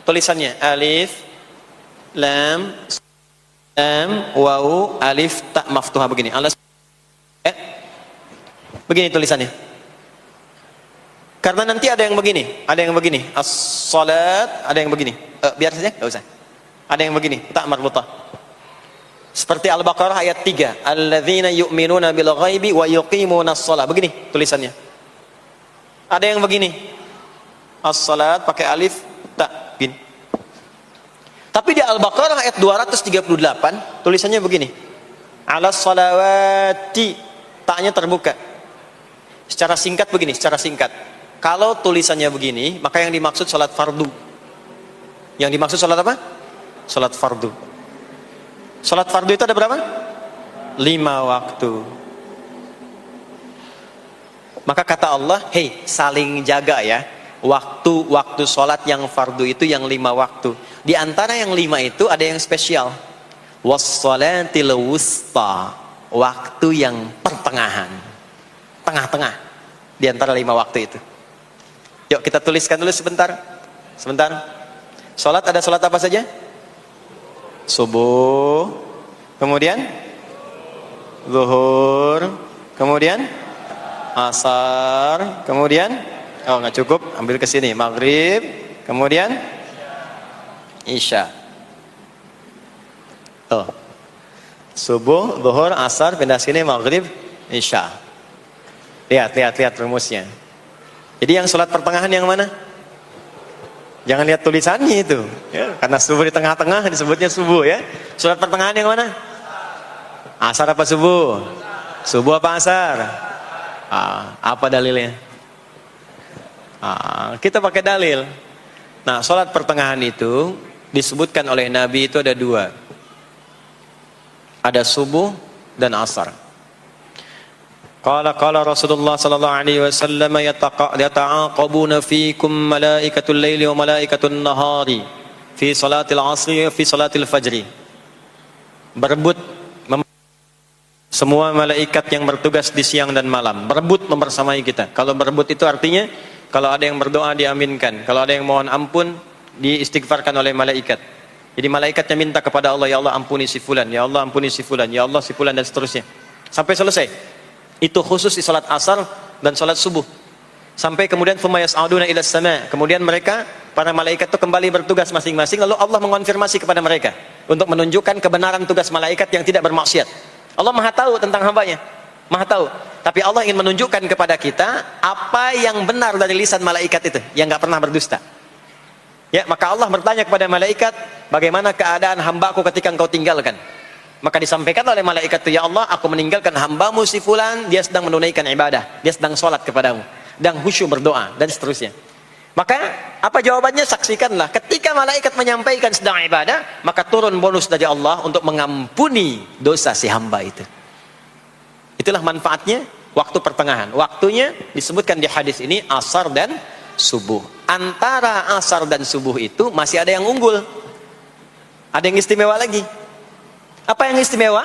Tulisannya alif, lam, waw, alif, ta maftuha begini. Alas. Begini tulisannya. Karena nanti ada yang begini, ada yang begini. As-sholat, ada yang begini. Biar saja, enggak usah. Ada yang begini, ta marbutah. Seperti Al-Baqarah ayat 3, alladzina yu'minuna bil ghaibi wa yuqimunas shalah. Begini tulisannya. Ada yang begini. As-salat pakai alif ta gini. Tapi di Al-Baqarah ayat 238 tulisannya begini. Alas salawati, taknya terbuka. Secara singkat begini, secara singkat. Kalau tulisannya begini, maka yang dimaksud salat fardu. Yang dimaksud salat apa? Salat fardu. Salat fardu itu ada berapa? 5 waktu. Maka kata Allah, hei, saling jaga ya. Waktu salat yang fardu itu yang 5 waktu. Di antara yang 5 itu ada yang spesial. Was-salatil wusta. Waktu yang pertengahan. Tengah-tengah. Di antara 5 waktu itu. Yuk kita tuliskan dulu sebentar. Sebentar. Salat ada salat apa saja? Subuh, kemudian zuhur, kemudian asar, kemudian nggak cukup, ambil ke sini maghrib, kemudian isya. Subuh, zuhur, asar, pindah sini maghrib, isya. Lihat rumusnya. Jadi yang sholat pertengahan yang mana? Jangan lihat tulisannya itu, ya, karena subuh di tengah-tengah disebutnya subuh ya. Sholat pertengahan yang mana? Asar apa subuh? Subuh apa asar? Apa dalilnya? Kita pakai dalil. Nah, sholat pertengahan itu disebutkan oleh Nabi itu ada dua. Ada subuh dan asar. Qala Rasulullah sallallahu alaihi wasallam yata'aqabuna fiikum malaikatul laili wa malaikatun nahari fi salatil asri wa fi salatil fajri. Berebut semua malaikat yang bertugas di siang dan malam, berebut membersamai kita. Kalau berebut itu artinya kalau ada yang berdoa diaminkan, kalau ada yang mohon ampun diistighfarkan oleh malaikat. Jadi malaikatnya minta kepada Allah, ya Allah ampuni si fulan, ya Allah ampuni si fulan, ya Allah si fulan, dan seterusnya sampai selesai. Itu khusus di salat asar dan salat subuh. Sampai kemudian thumma yas'aduna ila sama', kemudian mereka para malaikat itu kembali bertugas masing-masing, lalu Allah mengonfirmasi kepada mereka untuk menunjukkan kebenaran tugas malaikat yang tidak bermaksiat. Allah Maha tahu tentang hambanya, Maha tahu. Tapi Allah ingin menunjukkan kepada kita apa yang benar dari lisan malaikat itu, yang enggak pernah berdusta. Ya, maka Allah bertanya kepada malaikat, bagaimana keadaan hambaku ketika engkau tinggalkan? Maka disampaikan oleh malaikat itu, ya Allah, aku meninggalkan hambamu si fulan, dia sedang menunaikan ibadah, dia sedang sholat kepadamu, dan khusyuk berdoa, dan seterusnya. Maka apa jawabannya? Saksikanlah, ketika malaikat menyampaikan sedang ibadah, maka turun bonus dari Allah untuk mengampuni dosa si hamba itu. Itulah manfaatnya waktu pertengahan. Waktunya disebutkan di hadis ini asar dan subuh. Antara asar dan subuh itu masih ada yang unggul, ada yang istimewa lagi. Apa yang istimewa?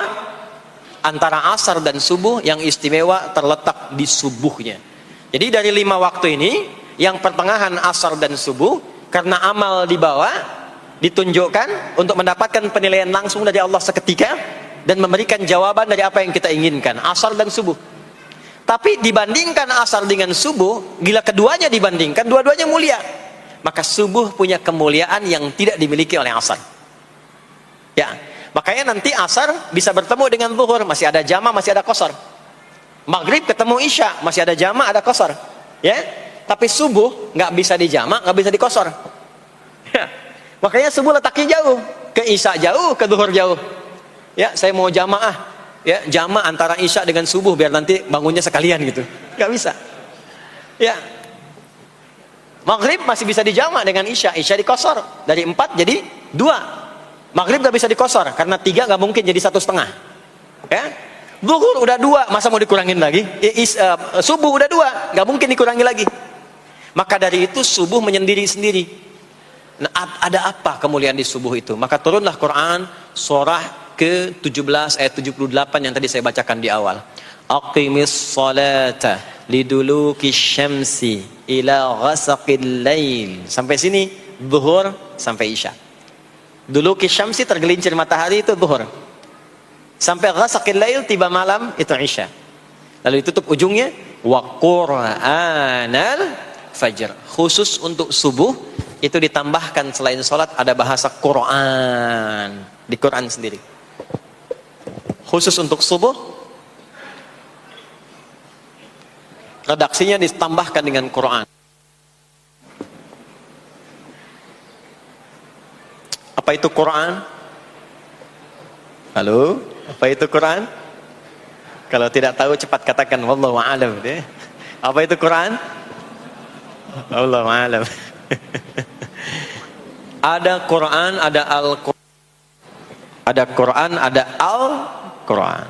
Antara asar dan subuh yang istimewa terletak di subuhnya. Jadi dari 5 waktu ini, yang pertengahan asar dan subuh, karena amal di bawah ditunjukkan untuk mendapatkan penilaian langsung dari Allah seketika dan memberikan jawaban dari apa yang kita inginkan, asar dan subuh. Tapi dibandingkan asar dengan subuh, bila keduanya dibandingkan, dua-duanya mulia. Maka subuh punya kemuliaan yang tidak dimiliki oleh asar. Ya, makanya nanti asar bisa bertemu dengan zuhur, masih ada jama, masih ada qasar. Maghrib ketemu isya, masih ada jama, ada qasar. Ya, tapi subuh nggak bisa dijama, nggak bisa dikosor. Ya. Makanya subuh letaknya jauh, ke isya jauh, ke zuhur jauh. Ya, saya mau jamaah, ya jama antara isya dengan subuh biar nanti bangunnya sekalian gitu, nggak bisa. Ya, maghrib masih bisa dijama dengan isya, isya dikosor dari 4 jadi 2. Maghrib nggak bisa dikosor karena 3 nggak mungkin jadi 1,5. Ya. Zuhur udah 2, masa mau dikurangin lagi? Subuh udah 2, nggak mungkin dikurangi lagi. Maka dari itu subuh menyendiri-sendiri. Nah, ada apa kemuliaan di subuh itu? Maka turunlah Quran surah ke-17 ayat 78 yang tadi saya bacakan di awal. Aqimis salata liduluki syamsi ila ghasaqil lail. Sampai sini zuhur sampai isya. Duluki syamsi tergelincir matahari itu zuhur. Sampai ghasaqil lail tiba malam itu isya. Lalu ditutup ujungnya wa qur'anal fajr. Khusus untuk subuh itu ditambahkan selain sholat ada bahasa Quran di Quran sendiri. Khusus untuk subuh redaksinya ditambahkan dengan Quran. Apa itu Quran? Halo? Apa itu Quran? Kalau tidak tahu cepat katakan wallahu a'lam. Apa itu Quran? Wallahu a'lam. Ada Quran, ada Al-Quran. Ada Quran, ada Al-Quran.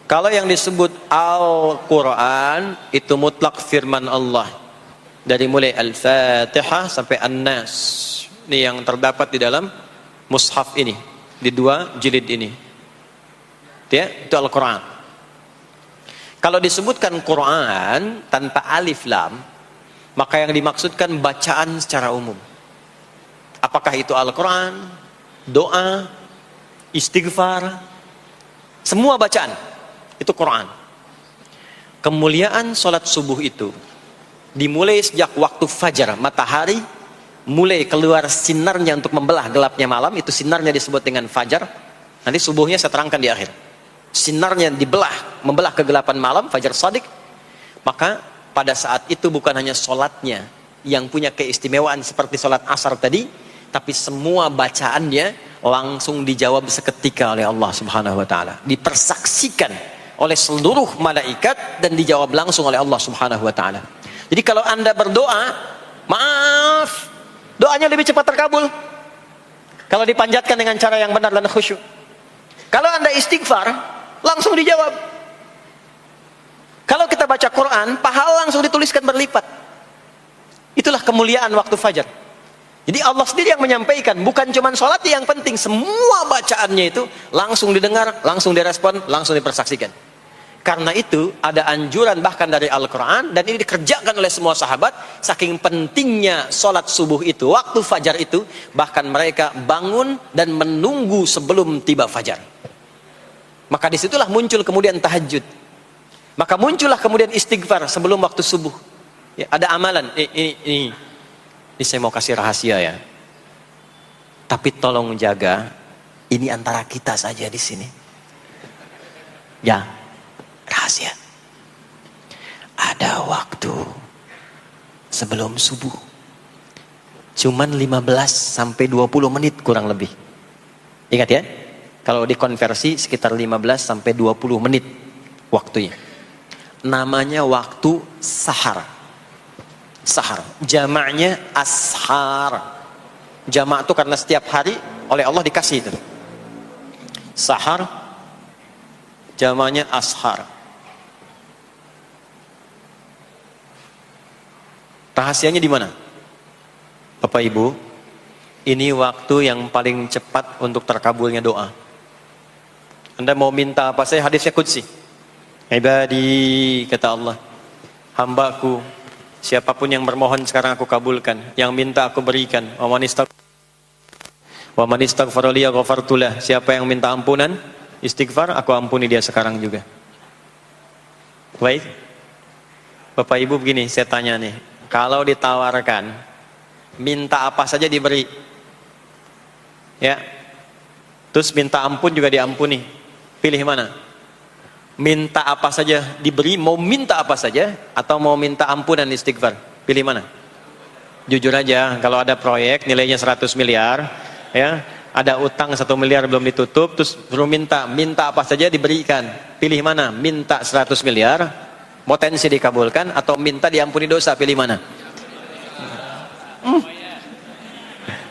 Kalau yang disebut Al-Quran itu mutlak firman Allah. Dari mulai Al-Fatihah sampai An-Nas. Ini yang terdapat di dalam mushaf ini, di 2 jilid ini. Ya, itu Al-Quran. Kalau disebutkan Quran tanpa alif lam, maka yang dimaksudkan bacaan secara umum. Apakah itu Al-Quran, doa, istighfar, semua bacaan itu Quran. Kemuliaan sholat subuh itu dimulai sejak waktu fajar, matahari mulai keluar sinarnya untuk membelah gelapnya malam, itu sinarnya disebut dengan fajar. Nanti subuhnya saya terangkan di akhir. Sinarnya dibelah, membelah kegelapan malam, fajar shadiq. Maka pada saat itu bukan hanya sholatnya yang punya keistimewaan seperti sholat asar tadi, tapi semua bacaannya langsung dijawab seketika oleh Allah Subhanahu wa ta'ala. Dipersaksikan oleh seluruh malaikat dan dijawab langsung oleh Allah Subhanahu wa taala. Jadi kalau Anda berdoa, maaf, doanya lebih cepat terkabul kalau dipanjatkan dengan cara yang benar dan khusyuk. Kalau Anda istighfar, langsung dijawab. Kalau kita baca Quran, pahala langsung dituliskan berlipat. Itulah kemuliaan waktu fajar. Jadi Allah sendiri yang menyampaikan, bukan cuma sholat yang penting, semua bacaannya itu langsung didengar, langsung direspon, langsung dipersaksikan. Karena itu ada anjuran bahkan dari Al-Quran, dan ini dikerjakan oleh semua sahabat, saking pentingnya sholat subuh itu, waktu fajar itu, bahkan mereka bangun dan menunggu sebelum tiba fajar. Maka disitulah muncul kemudian tahajud. Maka muncullah kemudian istighfar sebelum waktu subuh. Ya, ada amalan, ini saya mau kasih rahasia ya. Tapi tolong jaga, ini antara kita saja di sini. Ya, rahasia. Ada waktu sebelum subuh. Cuman 15 sampai 20 menit kurang lebih. Ingat ya, kalau dikonversi sekitar 15 sampai 20 menit waktunya. Namanya waktu sahar. Sahar, jamaknya ashar. Jamak itu karena setiap hari oleh Allah dikasih itu. Sahar, jamaknya ashar. Rahasianya di mana? Bapak Ibu, ini waktu yang paling cepat untuk terkabulnya doa. Anda mau minta apa saja, hadisnya qudsi. Ibadi, kata Allah, hambaku, siapapun yang bermohon sekarang aku kabulkan, yang minta aku berikan. Wa man istaghfara li ghafartu lah. Siapa yang minta ampunan, istighfar, aku ampuni dia sekarang juga. Baik. Bapak Ibu begini, saya tanya nih, kalau ditawarkan minta apa saja diberi. Ya. Terus minta ampun juga diampuni. Pilih mana? Minta apa saja diberi, mau minta apa saja, atau mau minta ampunan istighfar? Pilih mana? Jujur aja, kalau ada proyek nilainya 100 miliar, ya, ada utang 1 miliar belum ditutup, terus baru minta apa saja diberikan. Pilih mana? Minta 100 miliar, potensi dikabulkan, atau minta diampuni dosa? Pilih mana?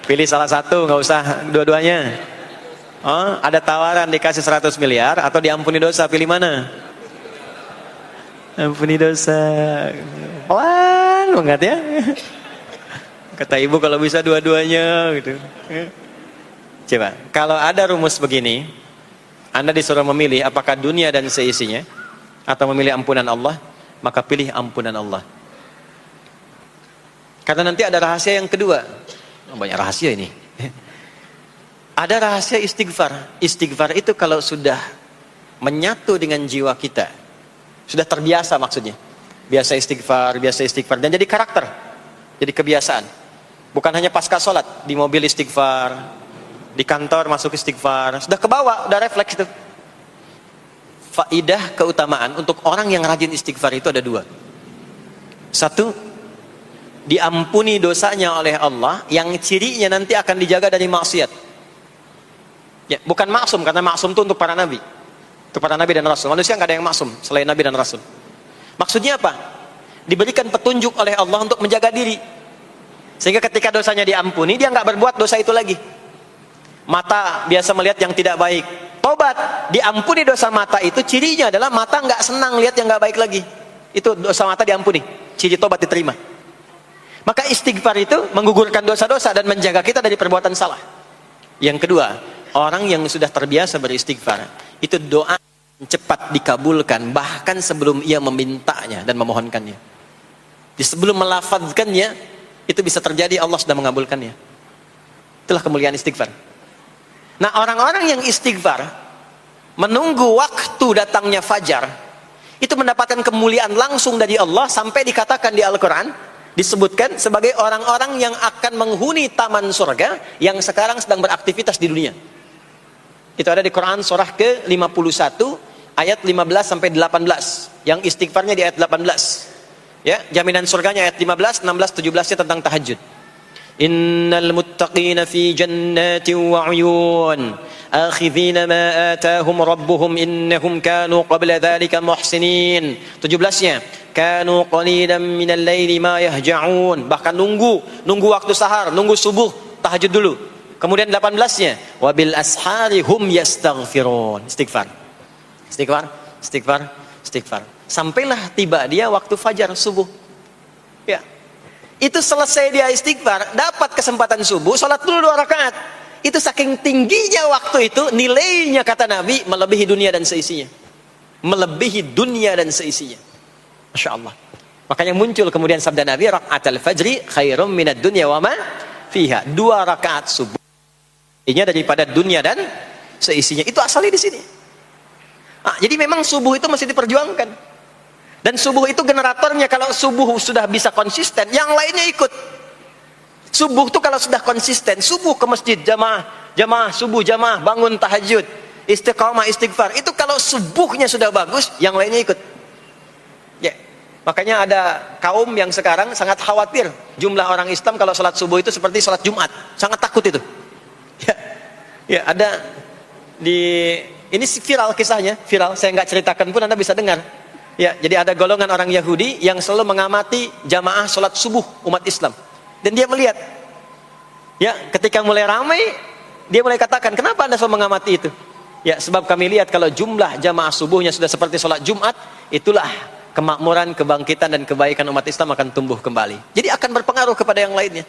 Pilih salah satu, nggak usah dua-duanya. Oh, ada tawaran dikasih 100 miliar atau diampuni dosa, pilih mana? Ampuni dosa. Wah, banget ya. Kata ibu kalau bisa dua-duanya gitu. Coba, kalau ada rumus begini, Anda disuruh memilih apakah dunia dan seisinya atau memilih ampunan Allah, maka pilih ampunan Allah. Karena nanti ada rahasia yang kedua. Banyak rahasia ini. Ada rahasia istighfar. Istighfar itu kalau sudah menyatu dengan jiwa kita, sudah terbiasa maksudnya. Biasa istighfar, dan jadi karakter, jadi kebiasaan. Bukan hanya pasca sholat, di mobil istighfar, di kantor masuk istighfar, sudah kebawa, udah refleks itu. Faidah keutamaan untuk orang yang rajin istighfar itu ada dua. Satu, diampuni dosanya oleh Allah, yang cirinya nanti akan dijaga dari maksiat. Ya, bukan maksum, karena maksum itu untuk para nabi. Untuk para nabi dan rasul. Manusia nggak ada yang maksum selain nabi dan rasul. Maksudnya apa? Diberikan petunjuk oleh Allah untuk menjaga diri. Sehingga ketika dosanya diampuni, dia nggak berbuat dosa itu lagi. Mata biasa melihat yang tidak baik. Tobat, diampuni dosa mata itu, cirinya adalah mata nggak senang lihat yang nggak baik lagi. Itu dosa mata diampuni. Ciri tobat diterima. Maka istighfar itu menggugurkan dosa-dosa dan menjaga kita dari perbuatan salah. Yang kedua, orang yang sudah terbiasa beristighfar, itu doa cepat dikabulkan, bahkan sebelum ia memintanya dan memohonkannya. Di sebelum melafazkannya, itu bisa terjadi Allah sudah mengabulkannya. Itulah kemuliaan istighfar. Nah, orang-orang yang istighfar, menunggu waktu datangnya fajar, itu mendapatkan kemuliaan langsung dari Allah, sampai dikatakan di Al-Quran, disebutkan sebagai orang-orang yang akan menghuni taman surga, yang sekarang sedang beraktivitas di dunia. Itu ada di Quran surah ke-51 ayat 15 sampai 18. Yang istighfarnya di ayat 18. Ya, jaminan surganya ayat 15, 16, 17-nya tentang tahajud. Innal muttaqina fi jannatin wa 'uyun. akhidhina ma atahum rabbuhum innahum kanu qabla dhalika muhsinin. 17-nya, kanu qalilan minal laili ma yahja'un. Bahkan nunggu waktu sahar, nunggu subuh, tahajud dulu. Kemudian 18-nya, wabil ashari hum yastaghfirun. Istighfar. Sampailah tiba dia waktu fajar subuh. Ya. Itu selesai dia istighfar, dapat kesempatan subuh, salat dulu 2 rakaat. Itu saking tingginya waktu itu, nilainya kata Nabi melebihi dunia dan seisinya. Masya Allah. Makanya muncul kemudian sabda Nabi, raka'atul fajri khairum minad dunya wa ma fiha. 2 rakaat subuh ini daripada dunia dan seisinya. Itu asalnya di sini. Jadi memang subuh itu masih diperjuangkan. Dan subuh itu generatornya, kalau subuh sudah bisa konsisten, yang lainnya ikut. Subuh itu kalau sudah konsisten, subuh ke masjid jamaah subuh jamaah, bangun tahajud, istiqamah, istighfar. Itu kalau subuhnya sudah bagus, yang lainnya ikut. Ya. Makanya ada kaum yang sekarang sangat khawatir jumlah orang Islam kalau sholat subuh itu seperti sholat Jumat, sangat takut itu. Ya, ada ini viral kisahnya, saya nggak ceritakan pun Anda bisa dengar. Ya, jadi ada golongan orang Yahudi yang selalu mengamati jamaah sholat subuh umat Islam. Dan dia melihat, ya, ketika mulai ramai, dia mulai katakan, kenapa Anda selalu mengamati itu? Ya, sebab kami lihat kalau jumlah jamaah subuhnya sudah seperti sholat Jumat, itulah kemakmuran, kebangkitan dan kebaikan umat Islam akan tumbuh kembali. Jadi akan berpengaruh kepada yang lainnya.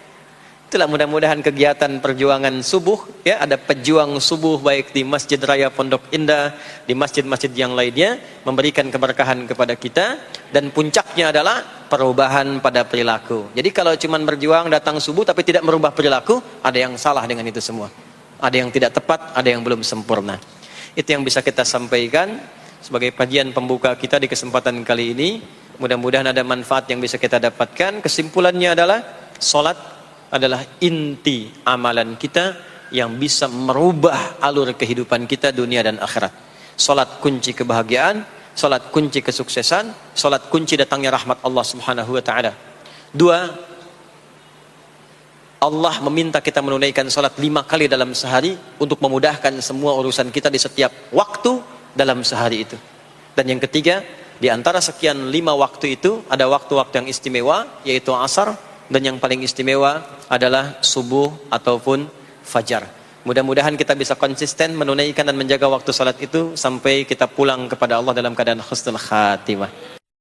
Itulah mudah-mudahan kegiatan perjuangan subuh, ya, ada pejuang subuh baik di Masjid Raya Pondok Indah, di masjid-masjid yang lainnya, memberikan keberkahan kepada kita, dan puncaknya adalah perubahan pada perilaku. Jadi kalau cuma berjuang datang subuh tapi tidak merubah perilaku, ada yang salah dengan itu semua. Ada yang tidak tepat, ada yang belum sempurna. Itu yang bisa kita sampaikan sebagai kajian pembuka kita di kesempatan kali ini. Mudah-mudahan ada manfaat yang bisa kita dapatkan. Kesimpulannya adalah salat adalah inti amalan kita yang bisa merubah alur kehidupan kita dunia dan akhirat. Salat kunci kebahagiaan, salat kunci kesuksesan, salat kunci datangnya rahmat Allah Subhanahu wa taala. 2, Allah meminta kita menunaikan salat 5 kali dalam sehari untuk memudahkan semua urusan kita di setiap waktu dalam sehari itu. Dan yang ketiga, di antara sekian 5 waktu itu ada waktu-waktu yang istimewa, yaitu asar, dan yang paling istimewa adalah subuh ataupun fajar. Mudah-mudahan kita bisa konsisten menunaikan dan menjaga waktu salat itu sampai kita pulang kepada Allah dalam keadaan husnul khatimah.